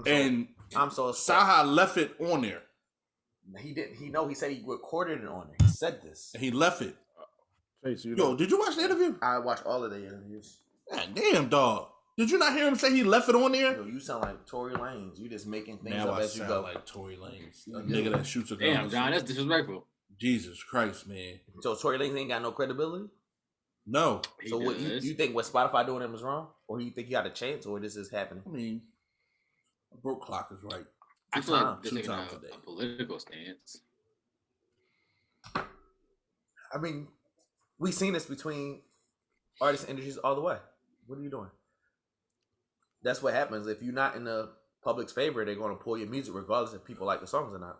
and I'm so upset. Saha left it on there. He didn't. He said he recorded it on there. He said this. And he left it. Chase, you Yo, know. did you watch the interview? I watched all of the interviews. God damn, dog. Did you not hear him say he left it on there? Yo, you sound like Tory Lanez. You just making things Now up I as you sound go. like Tory Lanez, a Yeah. nigga that shoots a gun. Damn, John, that's disrespectful. Jesus Christ, man. So Tory Lanez ain't got no credibility. No. So what you think what Spotify doing them is wrong, or you think you got a chance, or this is happening? I mean, a broke clock is right. I feel like they're two taking times a day. a political stance. I mean, we've seen this between artists and industries all the way. What are you doing? That's what happens. If you're not in the public's favor, they're going to pull your music regardless if people like the songs or not.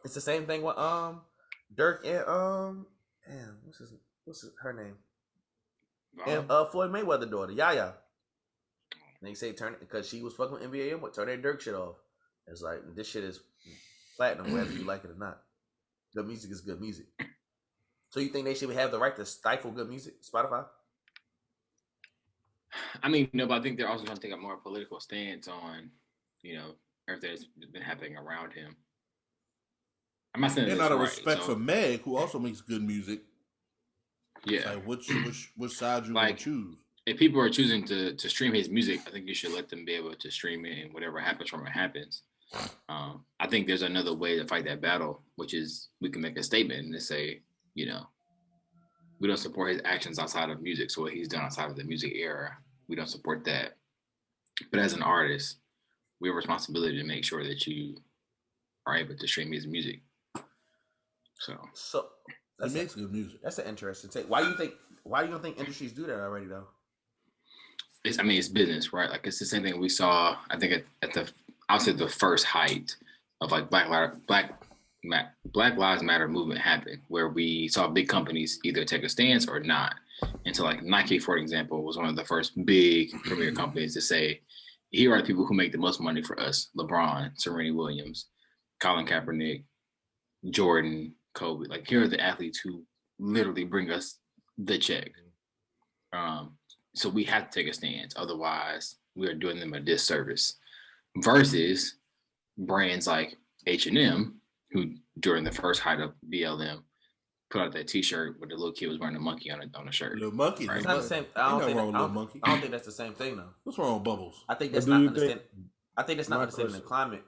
It's the same thing with Dirk and damn, what's her name? And Floyd Mayweather daughter, Yaya. And they say turn it because she was fucking with NBA, but turn that Dirk shit off. It's like this shit is platinum whether you like it or not. Good music is good music. So you think they should have the right to stifle good music, Spotify? I mean, no, but I think they're also going to take a more political stance on, everything that's been happening around him. I'm not saying and that's out of right, respect for Meg, who also makes good music. Yeah. Like which side you want to choose? If people are choosing to stream his music, I think you should let them be able to stream it, and whatever happens from it happens. I think there's another way to fight that battle, which is we can make a statement and say, we don't support his actions outside of music. So what he's done outside of the music era, we don't support that. But as an artist, we have a responsibility to make sure that you are able to stream his music. So he makes good music. That's an interesting take. Why you don't think industries do that already though? It's business, right? Like it's the same thing we saw, I think at the first height of like Black Lives Matter movement happened, where we saw big companies either take a stance or not. And so like Nike, for example, was one of the first big premier companies to say, here are the people who make the most money for us: LeBron, Serena Williams, Colin Kaepernick, Jordan, Kobe. Like here are the athletes who literally bring us the check. So we have to take a stance. Otherwise, we are doing them a disservice. Versus brands like H&M, who during the first height of BLM put out that T-shirt where the little kid was wearing a monkey on a shirt. Little monkey. Right? It's not the same. I don't think that's the same thing though. What's wrong with Bubbles? I think that's not understanding. I think that's not understanding the climate.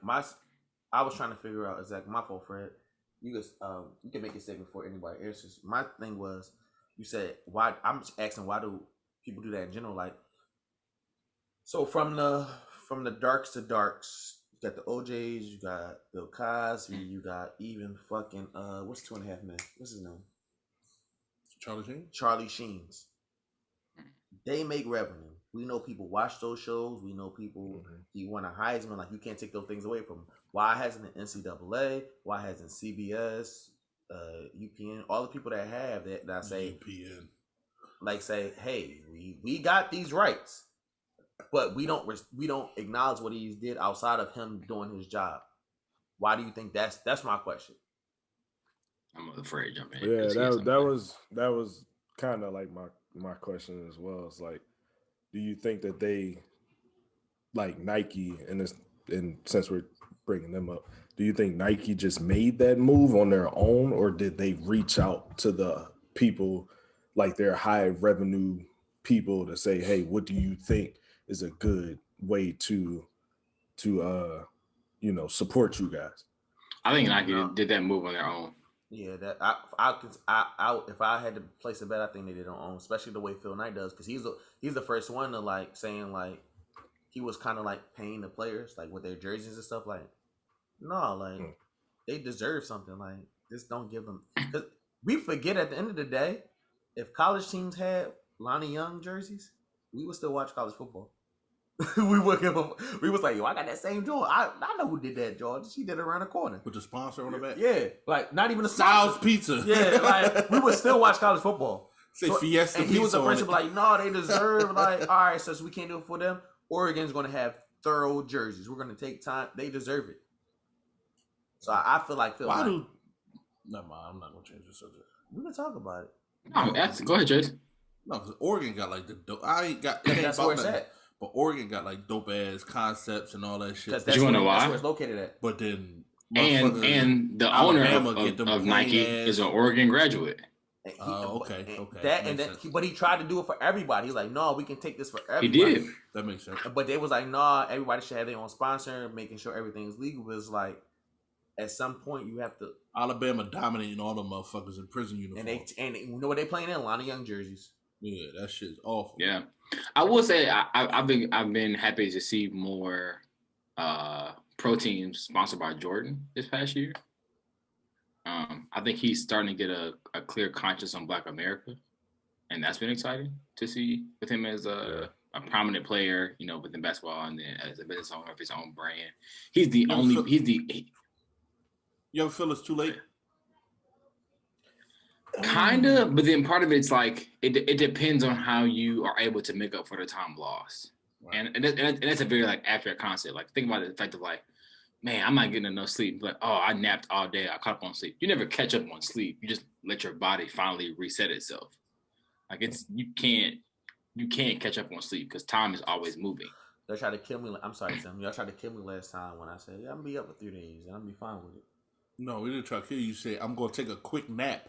I was trying to figure out exactly my fault, Fred. You can make a statement before anybody answers. My thing was, you said why. I'm just asking why do people do that in general? Like, so from the darks to darks, you got the OJs, you got Bill Cosby, you got even fucking what's 2.5 Men? What's his name? Charlie Sheen's. They make revenue. We know people watch those shows. We know people. He won a Heisman. Like you can't take those things away from him. Why hasn't the NCAA? Why hasn't CBS, UPN, all the people that have that say UPN, like say, hey, we got these rights, but we don't acknowledge what he did outside of him doing his job. Why do you think that's my question? I'm afraid to jump in. Yeah, that was kind of like my question as well. It's like, do you think that they, like Nike, and since we're bringing them up, do you think Nike just made that move on their own, or did they reach out to the people, like their high revenue people, to say, hey, what do you think is a good way to support you guys? I think Nike did that move on their own. Yeah, that I if I had to place a bet, I think they did on their own, especially the way Phil Knight does, because he's the first one to like saying like he was kind of like paying the players like with their jerseys and stuff. Like, no, like they deserve something. Like, just don't give them. Because we forget at the end of the day, if college teams had Lonnie Young jerseys, we would still watch college football. we was like, yo, I got that same Jordan. I know who did that, George. She did it around the corner with the sponsor on the back. Yeah, like not even a Sal's Pizza. Yeah, like we would still watch college football. Say Fiesta. And he was the first to be like, no, they deserve. Like, all right, so we can't do it for them. Oregon's going to have thorough jerseys. We're going to take time. They deserve it. So I feel like Never mind. I'm not going to change the subject. We can talk about it. No, go ahead, Jason. No, because Oregon got like the dope. I ain't got. That's where it's at. But Oregon got like dope ass concepts and all that shit. Do you want to know why? That's where it's located at. But then, and the owner of Nike is an Oregon graduate. Okay. But he tried to do it for everybody. He's like, no, we can take this for everybody. He did. That makes sense. But they was like, no, everybody should have their own sponsor, making sure everything's legal. But it's like, at some point, you have to. Alabama dominating all the motherfuckers in prison uniforms. And you know what they playing in? Lonnie Young jerseys. Yeah, that shit's awful. Yeah, I will say I've been happy to see more pro teams sponsored by Jordan this past year. I think he's starting to get a clear conscience on Black America, and that's been exciting to see with him as a prominent player, within basketball, and then as a business owner of his own brand. He's the only. You ever feel it's too late? Kinda, but then part of it's like it depends on how you are able to make up for the time lost, right. and that's a very like accurate concept. Like think about the fact of like, man, I'm not getting enough sleep. Like, oh, I napped all day, I caught up on sleep. You never catch up on sleep. You just let your body finally reset itself. Like you can't catch up on sleep because time is always moving. They tried to kill me. I'm sorry, Sam. Y'all tried to kill me last time when I said, yeah, I'm gonna be up for 3 days and I'm gonna be fine with it. No, we didn't try to kill you. You said I'm gonna take a quick nap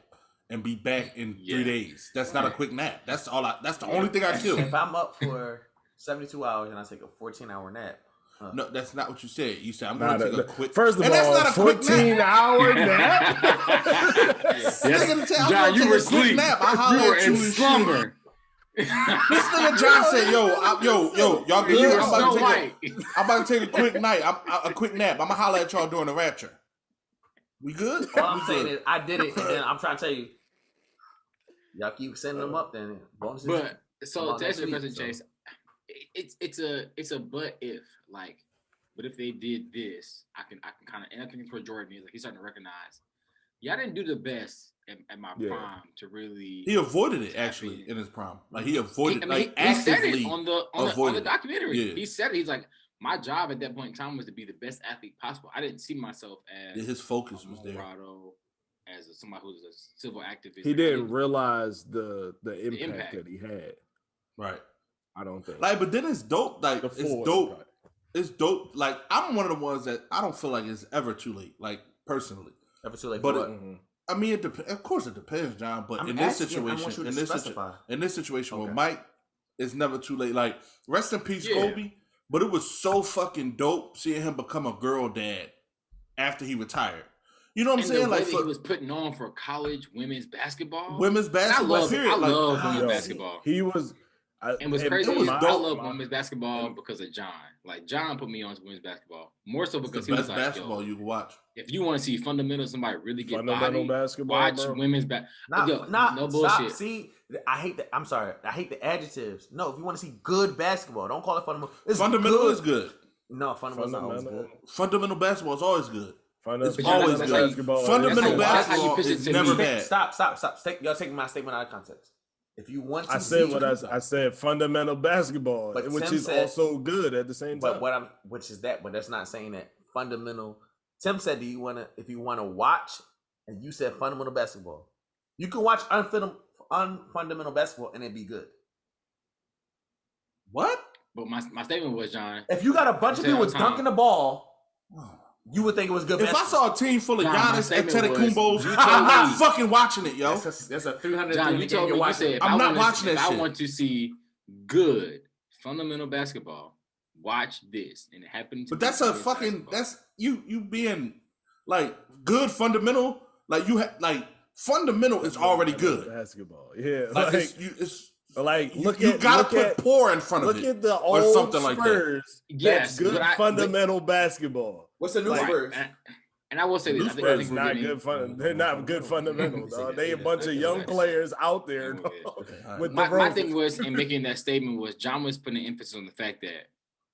and be back in 3 days. That's not a quick nap. That's the only thing I kill. If I'm up for 72 hours and I take a 14-hour nap. No, that's not what you said. You said I'm going to take a quick. First of all, that's not a 14-hour nap. John, you were asleep. You were in slumber. This nigga John said, yo, y'all good? I'm about to take a quick night. A quick nap. I'm gonna holler at y'all during the rapture. We good? All I'm saying is I did it, and then I'm trying to tell you, y'all keep sending them up. Then bonuses. But so to answer the question, Chase, it's a but if but if they did this, I can kind of, and I think it's where Jordan is he's starting to recognize, I didn't do the best at my prime to really. He avoided it actually in his prime. Like he avoided he said it on the documentary. Yeah. He said it. He's like, my job at that point in time was to be the best athlete possible. I didn't see myself as his focus was there. As somebody who's a civil activist. He didn't realize the impact that he had. Right. I don't think. But then it's dope. It's dope. Impact. It's dope. I'm one of the ones that I don't feel like it's ever too late. Personally, ever too late. But I mean, of course, it depends, John. But in this situation, with Mike, it's never too late. Rest in peace, Kobe. But it was so fucking dope seeing him become a girl dad after he retired. You know what I'm saying? He was putting on for college women's basketball. I love women's basketball. He was. And what's crazy is I love women's basketball because of John. John put me on women's basketball more so because he was like, basketball you can watch. If you want to see fundamentals, somebody really get fundamental basketball, watch women's basketball. No bullshit. Stop. See, I hate that. I'm sorry. I hate the adjectives. No, if you want to see good basketball, don't call it fundamental. Fundamental is good. No, fundamental is always good. Fundamental basketball is always good. It's always good. Fundamental basketball is never bad. Stop. Y'all taking my statement out of context. If you want to, I said fundamental basketball, which is also good at the same time. But but that's not saying that fundamental. Tim said, if you want to watch, and you said fundamental basketball, you can watch unfundamental basketball and it'd be good. What? But my statement was, John, if you got a bunch of people dunking the ball, you would think it was good. If I saw a team full of Giannis and Antetokounmpos, I'm not fucking watching it, yo. That's a 300. John, you told me you said I'm not watching that shit. I want to see good fundamental basketball. Watch this, and it happened. But that's a fucking that's you being good fundamental. Fundamental is already good. Basketball, yeah. You gotta put poor in front of it. Look at the old or something like Spurs. that. Yes, that's good fundamental basketball. What's the new Spurs? And I will say this: Spurs not good they're not good fundamentals. They a bunch of young players out there. My thing was in making that statement was John was putting emphasis on the fact that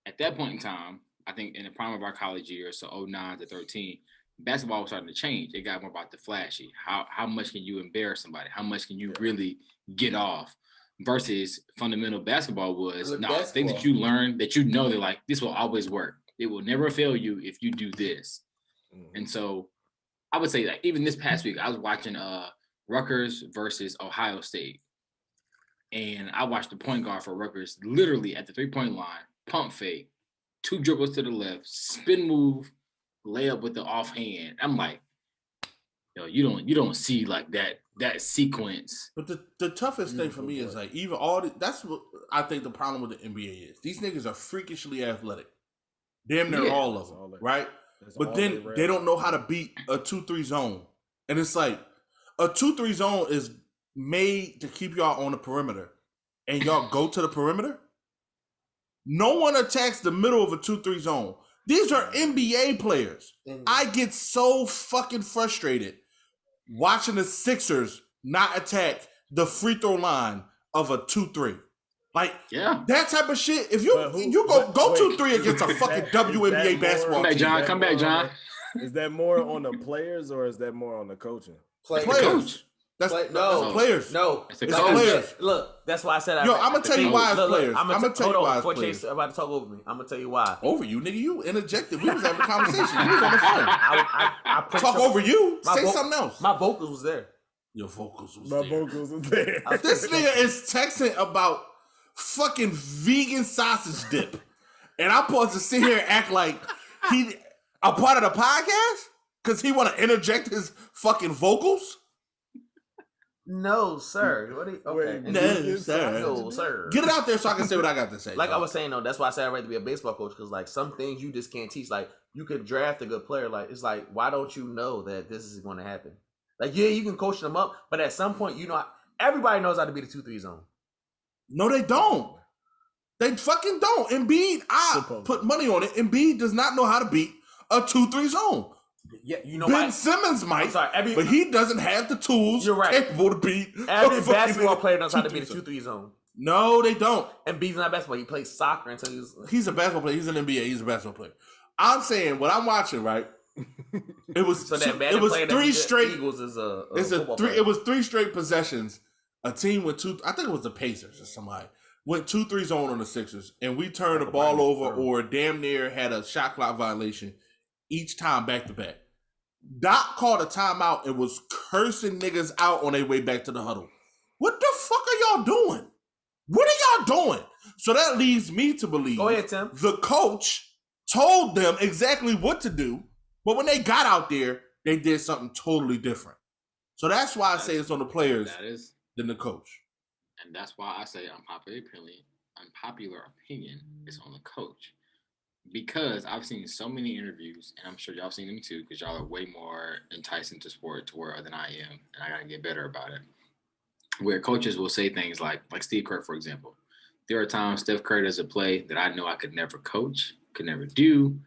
at that point in time, I think in the prime of our college years, so 09 to 13, basketball was starting to change. It got more about the flashy. How much can you embarrass somebody? How much can you really get off? Versus fundamental basketball was things that you learn that that this will always work. It will never fail you if you do this. Mm-hmm. And so I would say even this past week, I was watching Rutgers versus Ohio State. And I watched the point guard for Rutgers literally at the 3-point line, pump fake, 2 dribbles to the left, spin move, layup with the offhand. I'm like, you don't see that sequence. But the toughest thing for me is even that's what I think the problem with the NBA is. These niggas are freakishly athletic. Damn near all of them, right? But then they don't know how to beat a 2-3 zone. And it's a 2-3 zone is made to keep y'all on the perimeter. and y'all go to the perimeter, no one attacks the middle of a 2-3 zone. These are NBA players. I get so fucking frustrated watching the Sixers not attack the free throw line of a 2-3. Like, that type of shit. If you go 2-3 against a fucking WNBA basketball team. Come back, John. Is that more on the players or is that more on the coaching? Players. That's players. No, it's players. Look, that's why I said. I'm gonna tell you why it's players. I'm gonna tell you why it's players. Chase about to talk over me. I'm gonna tell you why. Over you, nigga. You interjected. We was having a conversation. You was on the phone. I talk over you. Say something else. My vocals was there. Your vocals was there. My vocals was there. This nigga is texting about fucking vegan sausage dip, and I'm supposed to sit here and act like he a part of the podcast because he want to interject his fucking vocals. No, sir. Okay. No, sir. No, sir. Get it out there so I can say what I got to say. Like I was saying, though, that's why I said I'd rather be a baseball coach because, like, some things you just can't teach. Like, you could draft a good player. Like, it's like, why don't you know that this is going to happen? Like, yeah, you can coach them up, but at some point, everybody knows how to be the 2-3 zone. No, they don't. They fucking don't. Embiid, I put money on it. Embiid does not know how to beat a 2-3 zone. Yeah, Ben Simmons might, but he doesn't have the tools capable to beat. Every basketball player knows how to beat a 2-3 zone. No, they don't. And Embiid's not basketball. He plays soccer until he's a basketball player. He's an NBA. He's a basketball player. I'm saying what I'm watching, right? It was three straight. Eagles is It was 3 straight possessions. A team with I think it was the Pacers or somebody went 2-3 zone on the Sixers, and we turned the ball over or damn near had a shot clock violation each time back to back. Doc called a timeout and was cursing niggas out on their way back to the huddle. What the fuck are y'all doing? What are y'all doing? So that leads me to believe the coach told them exactly what to do, but when they got out there, they did something totally different. So that's why I say it's on the players than the coach. And that's why I say unpopular opinion is on the coach. Because I've seen so many interviews, and I'm sure y'all seen them too, because y'all are way more enticing to sport than I am, and I gotta get better about it. Where coaches will say things like Steve Kerr, for example. There are times Steph Curry does a play that I know I could never coach, could never do,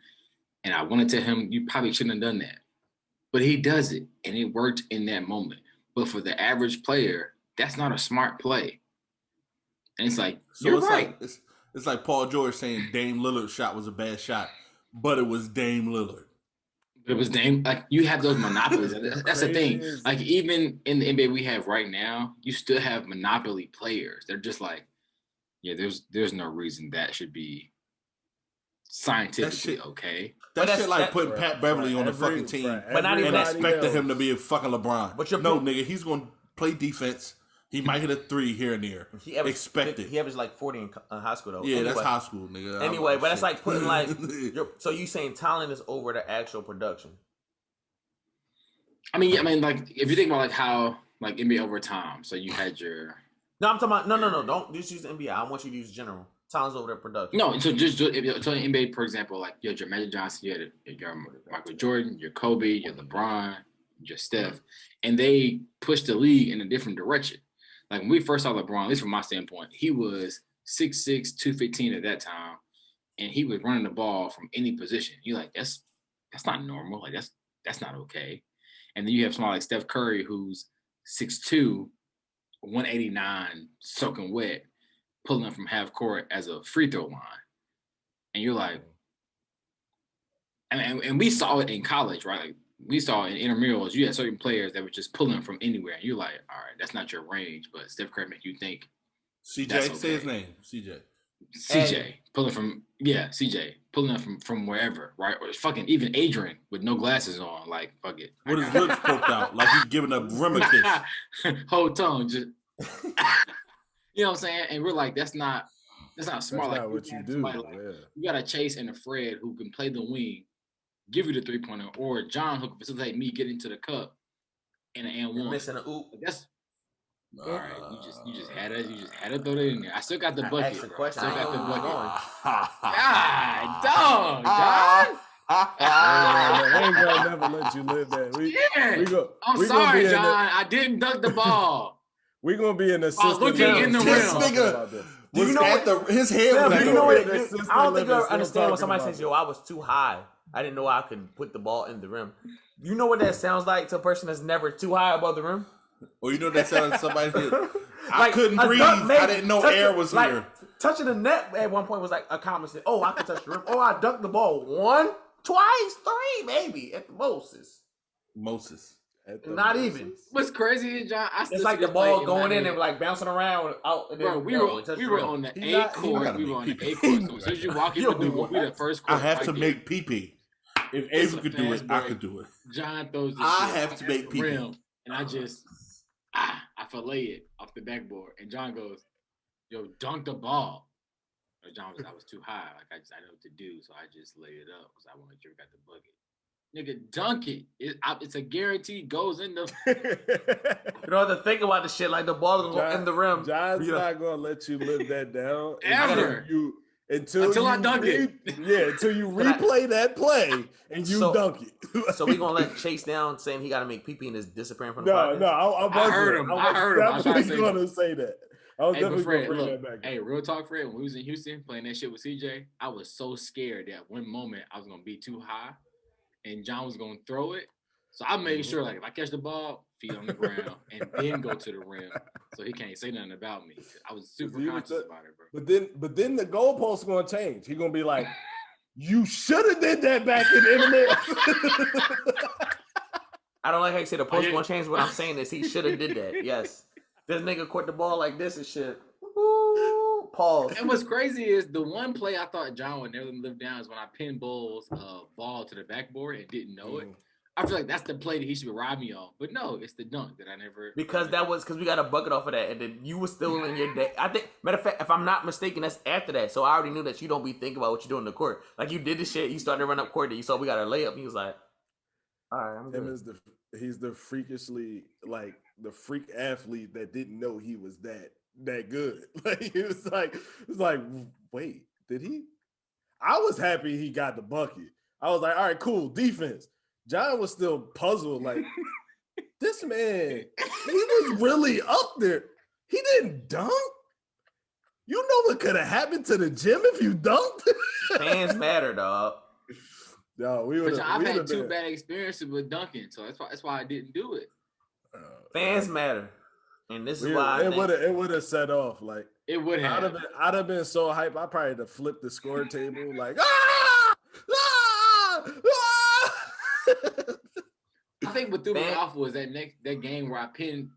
and I want to tell him, you probably shouldn't have done that. But he does it, and it worked in that moment. But for the average player, that's not a smart play. And it's like, you're right. It's like Paul George saying Dame Lillard's shot was a bad shot, but it was Dame Lillard. It was Dame. Like, you have those monopolies. That's the thing. Like, even in the NBA we have right now, you still have monopoly players. They're just like, yeah, there's no reason that should be scientifically okay. That shit like putting Pat Beverly on the fucking team, but not even expecting him to be a fucking LeBron. But no, nigga, he's going to play defense. He might hit a 3 here and there. He averaged like 40 in high school, though. Yeah, anyway, that's high school, nigga. Anyway, but that's like putting like... so you saying talent is over the actual production? I mean, like, if you think about, like, how, like, NBA over time, so you had your... No, I'm talking about... No. Don't just use the NBA. I want you to use general. Talent's over the production. No, so just if you're talking NBA, for example, like, you had your Magic Johnson, you had your Michael Jordan, your Kobe, your LeBron, your Steph, and they pushed the league in a different direction. Like, when we first saw LeBron, at least from my standpoint, he was 6'6", 215 at that time, and he was running the ball from any position. You're like, that's not normal. Like, that's not okay. And then you have somebody like Steph Curry, who's 6'2", 189, soaking wet, pulling from half court as a free throw line. And you're like, and we saw it in college, right? Like, we saw in intramurals, you had certain players that were just pulling from anywhere. And you're like, all right, that's not your range, but Steph Curry make you think. CJ, okay. Say his name. CJ, pulling from wherever, right? Or fucking even Adrian with no glasses on, like, fuck it. With his lips poked out, like he's giving a Brimmer kiss. Whole tongue, just, you know what I'm saying? And we're like, that's not smart. That's like, not what you do. Like, you got a Chase and a Fred who can play the wing, give you the 3-pointer, or John who can facilitate me getting to the cup and an and one. Missing an oop. That's all right. You just had to throw that in there. I still got the bucket. Still got the bucket. God, dog, John. I ain't gonna never let you live that. I'm sorry, John. I didn't dunk the ball. We're gonna be an assistant. looking in the This rim. nigga Do you was know at what- his head Sam, was do at you know what? the rim. I don't think you Still understand when talking somebody about says, "Yo, I was too high. I didn't know I could put the ball in the rim." You know what that sounds like to a person that's never too high above the rim? Or you know that sounded somebody that I Like, couldn't a breathe. dunk, maybe. I didn't know Touching- air was like, here. Touching the net at one point was like a comment said, "Oh, I can touch the rim. Oh, I dunked the ball 1, 2, 3, maybe at the most." Moses. Not even. What's crazy is John. I still It's like see the this play ball in going my in head. and like bouncing around out. And then, Bro, we were on the He A not- he court. gotta We were make on the pee-pee. A court. So as soon as you walk in the door, we the first I court. have right to there. make pee-pee. If It's Ava a could do it, fast I break. could do it. John throws the I shit have off to the make pee-pee. rim, and I just I fillet it off the backboard. And John goes, "Yo, dunk the ball." Or John was, I was too high. Like I didn't know what to do, so I just laid it up because I wanted to make sure we got the bucket. Nigga, dunk it. It's a guarantee goes in the. You don't have to think about the shit like the ball gonna go in the rim. John's You know, not gonna let you live that down Ever. until I you dunk it. Until you replay that play and you So- dunk it. So we gonna let Chase down saying he got to make pee-pee and is disappearing from the No, podcast? no, I heard him. I heard him. I was trying to definitely say gonna say that. I was Hey, but definitely Fred, gonna bring look, that back. hey, real talk, Fred. When we was in Houston playing that shit with CJ, I was so scared that one moment I was gonna be too high, and John was gonna throw it. So I made sure, like, if I catch the ball, feet on the ground, and then go to the rim, so he can't say nothing about me. I was super You conscious was- about it, bro. But then the goalposts gonna change. He's gonna be like, "You should have did that back in the I don't like how you say the post yeah. gonna change. What I'm saying is he should have did that. Yes, this nigga caught the ball like this and shit. Woo, pause. And what's crazy is the one play I thought John would never live down is when I pinned Bull's ball to the backboard and didn't know it. I feel like that's the play that he should ride me on. But no, it's the dunk that I never. Because we got a bucket off of that, and then you were still in your day. I think, matter of fact, if I'm not mistaken, that's after that. So I already knew that you don't be thinking about what you're doing in the court. Like you did the shit, you started to run up court, and you saw we got a layup, and he was like, "All right, I'm Him good." is he's the freakishly like the freak athlete that didn't know he was that good. Like it's like wait, did he? I was happy he got the bucket. I was like, all right, cool, defense. John was still puzzled, like this man, he was really up there. He didn't dunk. You know what could have happened to the gym if you dunked? Fans matter, dog. No, we would. But I've had two bad experiences with dunking, so that's why I didn't do it. Fans matter, and this is why it would have set off like It would have. I'd have been so hyped. I probably have flipped the score table like ah! I think what threw me off was that game where I pinned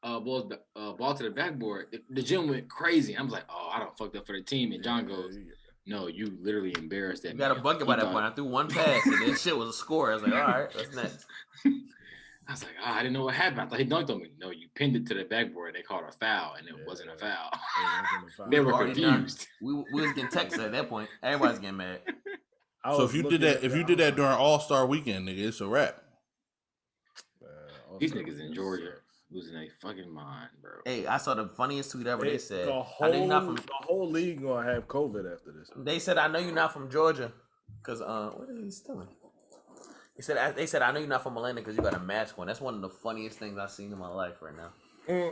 ball to the backboard. The gym went crazy. I was like, oh, I don't fucked up for the team. And John goes, no, you literally embarrassed that. You got a bucket by that point. I threw one pass, and this shit was a score. I was like, all right, that's next. I was like, I didn't know what happened. I thought he dunked on me. No, you pinned it to the backboard. They called a foul, and it wasn't a foul. They were confused. We was getting texts at that point. Everybody's getting mad. So if you did that during All-Star Weekend, nigga, it's a wrap. These niggas in Georgia losing their fucking mind, bro. Hey, I saw the funniest tweet ever. They said, the whole league gonna have COVID after this. They said, I know you're not from Georgia. Because, what are you doing? They said, I know you're not from Atlanta because you got a mask on. That's one of the funniest things I've seen in my life right now.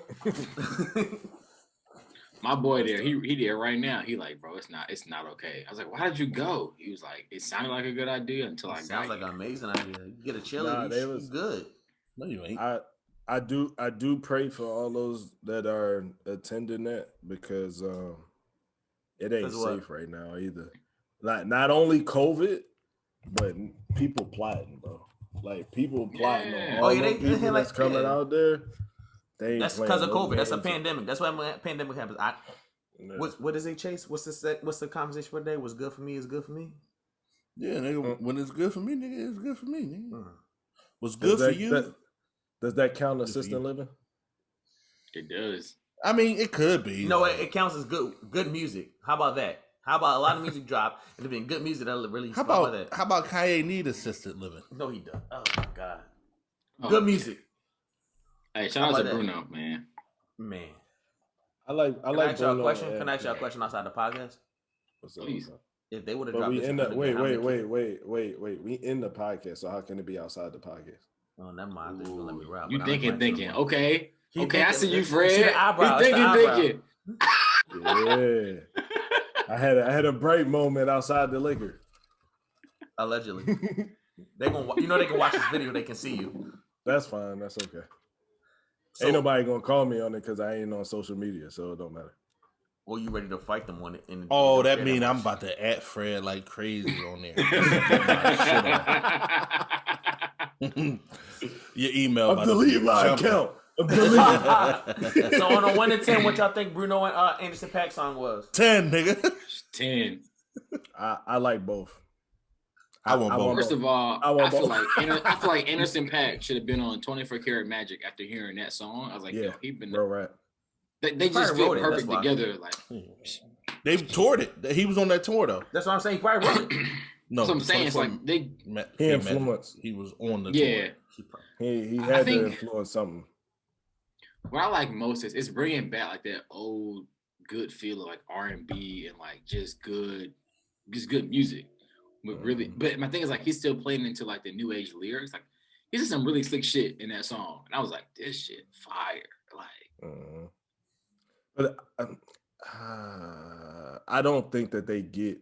My boy there, he there right now. He like, bro, it's not okay. I was like, why did you go? He was like, it sounded like a good idea until I got sounds like an amazing idea. You get a chili, he's good. No, you ain't. I do pray for all those that are attending that because it ain't safe right now either. Not only COVID, but people plotting, bro. Like people plotting on all the people that's coming out there. That's because of COVID. That's a pandemic. That's why pandemic happens. What is it, Chase? What's the conversation for today? What's good for me is good for me. Yeah, nigga. When it's good for me, nigga, it's good for me. Nigga. What's good for you? Does that count assistant living? It does. I mean, it could be. No, it counts as good music. How about that? How about a lot of music drop and there's been good music that really. How about Kanye need assistant living? No, he does. Oh my god. Good music. Hey, shout out to Bruno, man. Man. I like Can I ask y'all a question? Can I ask y'all a question outside the podcast? What's up? Please. If they would have But dropped we this, in the wait. We in the podcast, so how can it be outside the podcast? Oh, never mind. Let me rob. You thinking. Okay. Okay, I see you, Fred. See the eyebrow. He It's the eyebrow. thinking. Yeah. I had a bright moment outside the liquor. Allegedly. They can watch this video. They can see you. That's fine. That's okay. So, Ain't nobody gonna call me on it because I ain't on social media, so it don't matter. Well, you ready to fight them on it? That mean I'm about to at Fred like crazy on there. Your email. I'm deleting my account. I'm deleting. So on a 1 to 10, what y'all think Bruno and Anderson .Paak song was? 10, nigga. 10. I like both. I want both. First of all, I feel like Anderson .Paak should have been on 24 Karat Magic after hearing that song. I was like, yo, he been real rap. They just fit perfect together. Like they toured it. He was on that tour though. That's what I'm saying. He probably wrote it. No, that's what I'm saying. It's like they he influenced. He was on the tour. He had to influence something. What I like most is it's bringing back like that old good feel of like R&B and like just good music. But really, but my thing is like he's still playing into like the new age lyrics. Like he did some really slick shit in that song, and I was like, this shit fire. Like, but I don't think that they get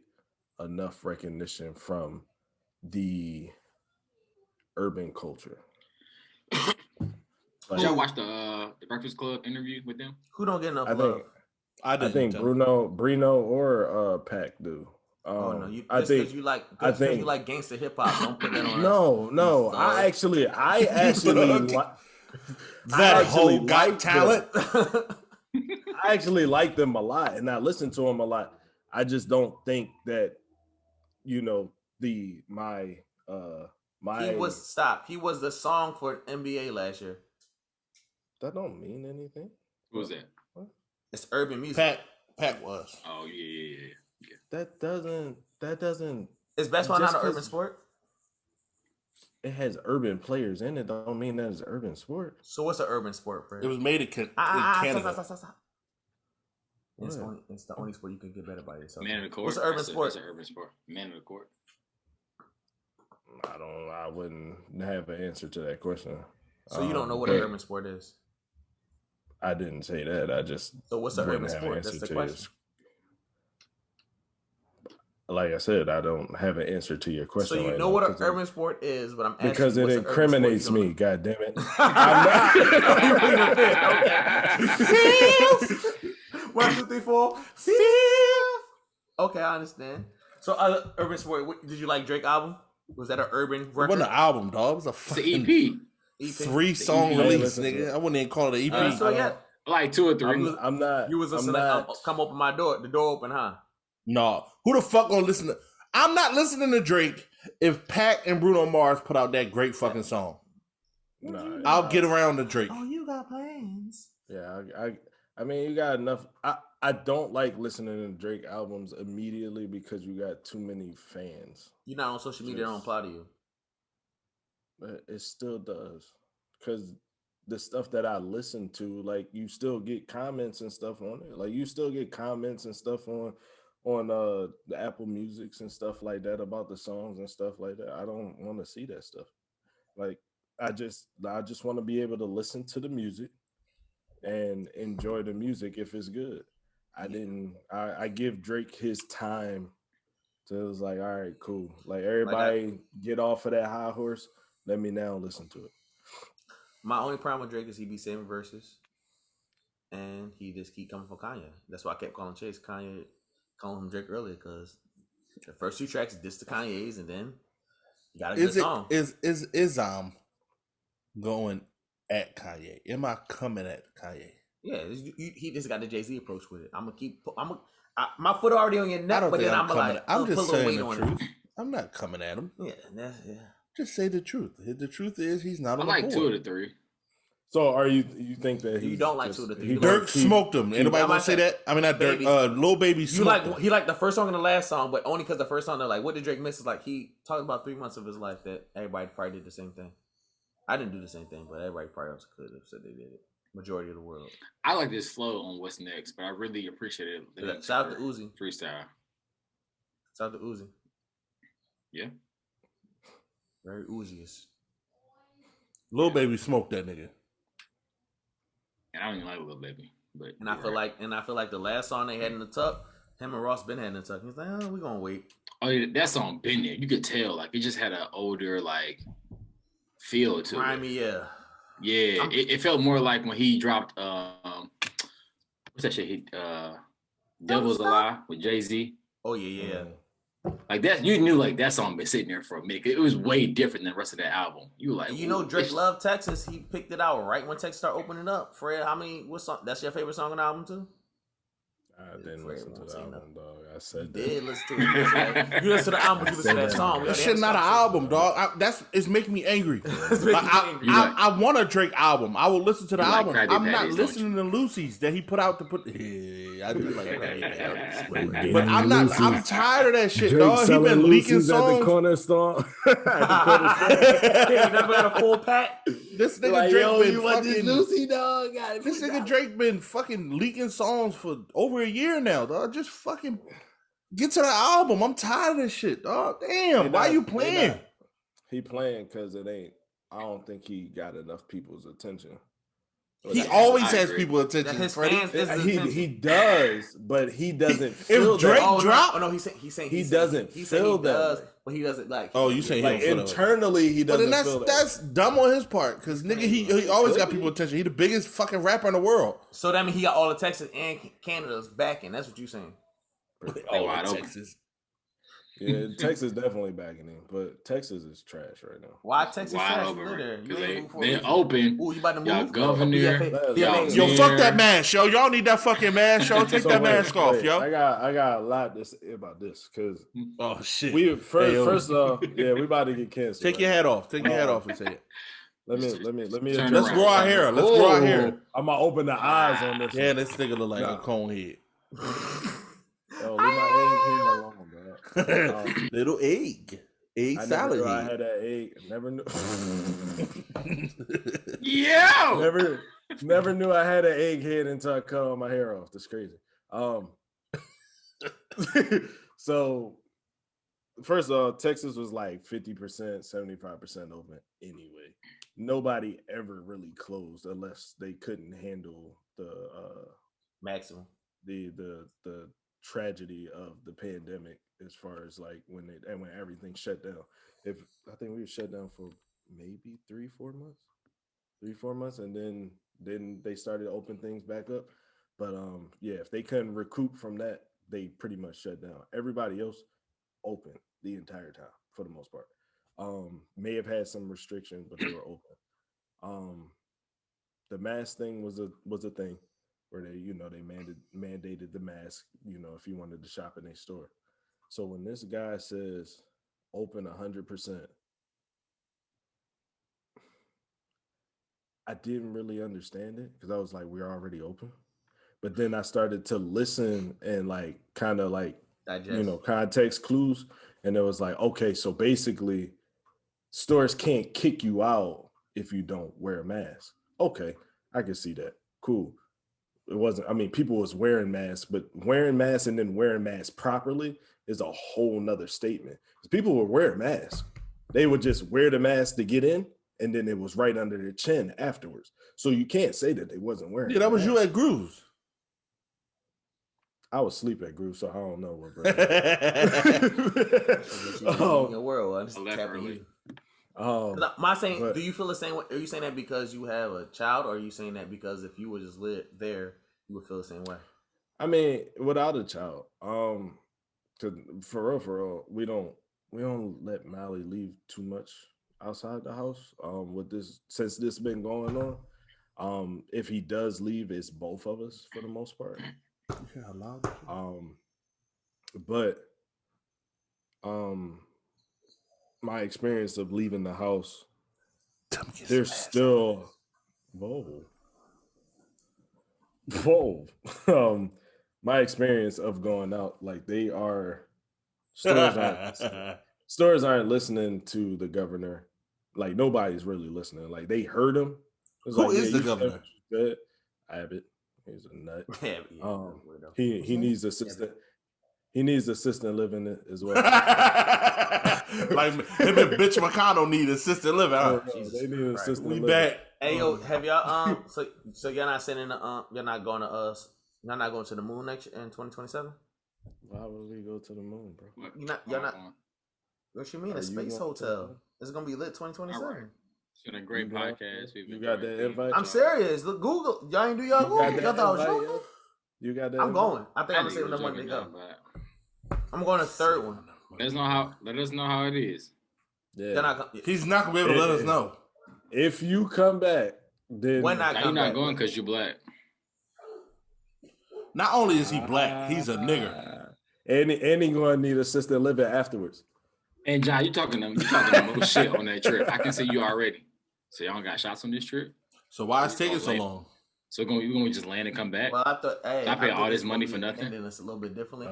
enough recognition from the urban culture. Did y'all watch the Breakfast Club interview with them? Who don't get enough love? I think Bruno or Pac do. No, I think you like gangster hip hop. Don't put that on. No. I actually that whole got talent. I actually like them a lot, and I listen to them a lot. I just don't think that he was the song for NBA last year. That don't mean anything. What was that? What? It's urban music. Pac was. Oh yeah. That doesn't. Is basketball not an urban sport? It has urban players in it. Don't mean that it's an urban sport. So what's an urban sport, Fred? It was made in Canada. Stop. It's the only sport you can get better by yourself. Man of the court. What's an urban sport? It's an urban sport. Man of the court. I wouldn't have an answer to that question. So you don't know what an urban sport is? I didn't say that. I just. So what's an urban sport? That's the question. Like I said, I don't have an answer to your question. So you know what an urban sport is, but I'm asking because it incriminates me. God damn it! Okay. 1, 2, 3, 4. Okay, I understand. So urban sport. Did you like Drake album? Was that an urban record? It wasn't an album, dog. It was a fucking EP. 3-song release, nigga. I wouldn't even call it an EP. So yeah, like 2 or 3. I'm not. You was listening. Come open my door. The door open, huh? No. Who the fuck gonna listen to? I'm not listening to Drake if Pac and Bruno Mars put out that great fucking song. I'll get around to Drake. Oh, you got plans? Yeah, I mean, you got enough. I don't like listening to Drake albums immediately because you got too many fans. You're not on social media. Don't apply to you. But it still does, because the stuff that I listen to, like, you still get comments and stuff on it. Like, you still get comments and stuff on the Apple Musics and stuff like that about the songs and stuff like that. I don't want to see that stuff. Like, I just want to be able to listen to the music and enjoy the music if it's good. I give Drake his time. So it was like, all right, cool. Like, everybody get off of that high horse. Let me now listen to it. My only problem with Drake is he be saving verses, and he just keep coming for Kanye. That's why I kept calling Chase Kanye, calling him Drake earlier, because the first 2 tracks diss the Kanye's, and then you got a good song. Is going at Kanye? Am I coming at Kanye? Yeah, he just got the Jay-Z approach with it. My foot already on your neck, but then I'm just saying the truth. I'm not coming at him. Yeah. Just say the truth. The truth is he's not on the board. I like 2 of the 3. So are you think that you don't like 2 of the 3? Dirk smoked him. Anybody want to say that? I mean, not Dirk. Lil Baby smoked him. He liked the first song and the last song, but only because the first song they're like, what did Drake miss? Is like he talked about 3 months of his life that everybody probably did the same thing. I didn't do the same thing, but everybody probably else could have said they did it. Majority of the world. I like this flow on What's Next, but I really appreciate it. Shout out to Uzi. Freestyle. Shout out to Uzi. Yeah. Very Uzi-ish. Lil Baby smoked that nigga. And I don't even like Lil Baby. But I feel like the last song they had in the tuck, him and Ross been had in the tuck. He's like, oh, we're gonna wait. Oh yeah, that song been there. You could tell, like it just had an older like feel to Grimy, it. yeah. It felt more like when he dropped what's that shit? Devil's a Lie with Jay-Z. Oh yeah. Like that, you knew like that song been sitting there for a minute. It was way different than the rest of that album. You were like, you know, Drake loved Texas. He picked it out right when Texas started opening up. Fred, what song? That's your favorite song on the album too? I didn't listen to the album, dog. I said you did listen to it. You listen to the album, you listen to that song. That shit not an album, dog. It's making me angry. I want a Drake album. I will listen to the album. I'm not listening to Lucy's that he put out to put. Yeah, I do like Krabby. But I'm not. I'm tired of that shit, dog. He been leaking songs. At the corner store. You never got a full pack. This nigga Drake been fucking Lucy, dog. This nigga Drake been fucking leaking songs for over a year now, dog. Just fucking get to the album. I'm tired of this shit, dog. Damn, why you playing? He playing because it ain't. I don't think he got enough people's attention. He always has people's attention. His fans he does, but he doesn't feel if Drake that. drop, no, he's saying he doesn't feel that. But he doesn't like. Oh, you saying like internally he doesn't feel that. That's dumb on his part because nigga he always got people's attention. He the biggest fucking rapper in the world. So that means he got all of Texas and Canada's backing. That's what you saying. All of Texas. Yeah, Texas definitely backing him, but Texas is trash right now. Why Texas trash? They open. Ooh, you about to move? Y'all governor. Yo, fuck that mask, yo. Y'all need that fucking mask, yo. Take that mask off, yo. I got a lot to say about this because shit. We first off, yeah, we about to get canceled. Take your hat off. Take your hat off and say it. Let me. Let's grow our hair. Let's grow our hair. I'm gonna open the eyes on this. Yeah, this nigga look like a cone head. Yo, leave my egg alone, bro. Little egg salad. I had that egg. Never knew. Yeah. Never knew I had an egghead until I cut all my hair off. That's crazy. So first of all, Texas was like 50%, 75% open anyway. Nobody ever really closed unless they couldn't handle the maximum the tragedy of the pandemic as far as like when everything shut down. I think we were shut down for maybe 3-4 months, and then they started to open things back up. But yeah, if they couldn't recoup from that, they pretty much shut down. Everybody else open the entire time for the most part. May have had some restriction, but they were open. The mask thing was a thing where they mandated the mask, if you wanted to shop in a store. So when this guy says open 100%, I didn't really understand it because I was like, we're already open. But then I started to listen and like kind of like digest. Context clues, and it was like, okay, so basically stores can't kick you out if you don't wear a mask. Okay, I can see that. Cool. It wasn't, people was wearing masks, but wearing masks and then wearing masks properly is a whole nother statement. People were wearing masks. They would just wear the mask to get in, and then it was right under their chin afterwards. So you can't say that they wasn't wearing. Yeah, that was you at Grooves. I was asleep at Grooves, so I don't know what. In your world, I'm just tapping you. Do you feel the same way? Are you saying that because you have a child, or are you saying that because if you would just live there, you would feel the same way? Without a child, cause for real, we don't let Mally leave too much outside the house. Since this been going on, if he does leave, it's both of us for the most part. But my experience of leaving the house, there's still my experience of going out, like stores aren't listening to the governor. Like nobody's really listening. Like they heard him. Who is the governor? Abbott. He's a nut. He needs assistant. He needs assistant living as well. Like him and bitch McConnell need assisted living. They need assisted living. We back. Hey yo, have y'all so y'all not sending the y'all not going to the moon next year in 2027? Why would we go to the moon, bro? Y'all not. What you mean? A space hotel? It's gonna be lit 2027. All right. It's been a great podcast. You got that invite? I'm serious. Look, Google. Y'all ain't do y'all Google. Y'all thought I was joking? You got that? I'm going. I think I'm gonna save them money to go. I'm going to the third one. Let us know how it is. Yeah. He's not gonna be able to let us know. If you come back, then when I you're come not back. going because you're black. Not only is he black, he's a nigger. And he gonna need assisted living afterwards. And John, you talking the most shit on that trip. I can see you already. So y'all got shots on this trip. So why is taking so long? So we're gonna just land and come back. Well, I thought, I pay all this money for nothing. And then it's a little bit differently.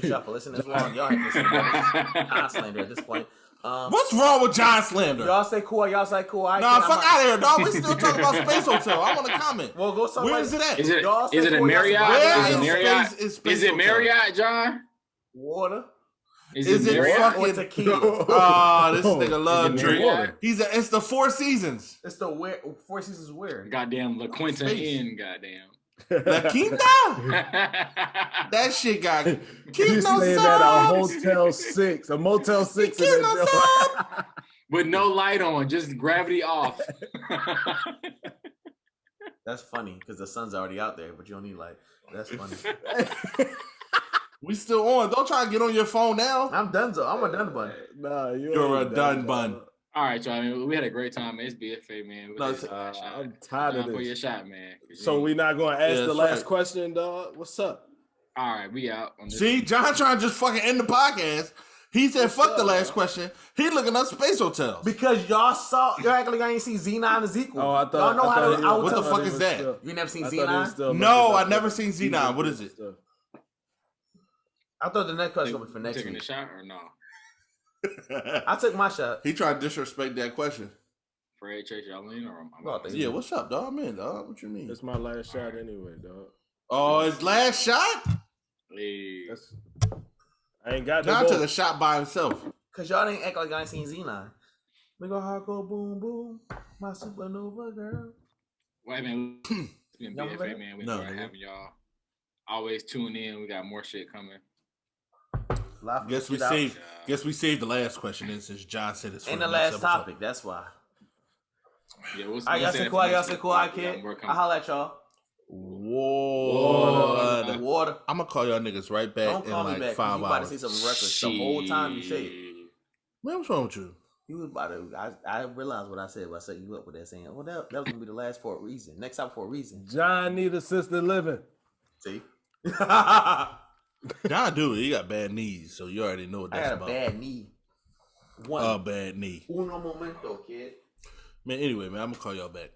Y'all for listening this long. Y'all have to listen to John Slander at this point. What's wrong with John Slander? Y'all say cool. Y'all say cool. Nah, fuck out of here, dog. We still talking about Space Hotel. I want to comment. Well, go somewhere. Where is it at? Is it Y'all a cool, Marriott? y'all Is it say Marriott? Is it Marriott, John? Water. Is it Marriott? Or tequila? Oh, this nigga love drink. Water? It's the Four Seasons. It's the Four Seasons where? Goddamn La Quinta Inn, goddamn. La Quinta? That shit got He's Quinta staying at a Hotel 6, a Motel 6 in that With no light on, just gravity off. That's funny because the sun's already out there, but you don't need light. That's funny. We still on. Don't try to get on your phone now. I'm done, though. I'm a done bun. Nah, You're a done bun. All right, y'all. I mean, we had a great time, man. It's BFA, man. I'm tired of for your this. shot, man. So we not going to ask the last right. question, dog? What's up? All right, we out. On this See, John trying to just fucking end the podcast. He said, What's fuck up, the last man? question. He looking up space hotels. Because y'all acting like I ain't seen Z9 and Ezekiel. Oh, I thought. Y'all know how to. What the fuck is that? You never seen I thought he was Z9? still No, looking I up never the- seen Z9. What is it? I thought the next question was for next taking week. a shot or no? I took my shot. He tried to disrespect that question. For HH, y'all in or Yeah, what's up, dog? I'm in, dog. What you mean? It's my last shot anyway, dog. Oh, his last shot? Hey. I ain't got John no took more. a shot by himself. Cause y'all didn't act like I ain't seen Z9. We go hardcore boom boom, my supernova girl. Wait, man. It's been Y'all BFA, ready? man. We No, enjoy nigga. having y'all. Always tune in. We got more shit coming. Guess we saved the last question then since John said it's for And the next last episode. topic. That's why. Yeah, we'll All right, y'all say cool. Y'all say cool. I can't. I holla at y'all. Water. Water. I'm gonna call y'all niggas right back Don't in call me like back. 5 You about to hours. see some records the whole time you say it. Man, what's wrong with you? You was about to. I realized what I said, but I set you up with that saying, "Oh, that was gonna be the last for a reason. Next time for a reason." John need assisted living. See. John do it. He got bad knees, so you already know what I that's got a about. bad knee. One. A bad knee. Uno momento, kid. Man, anyway, man, I'm gonna call y'all back.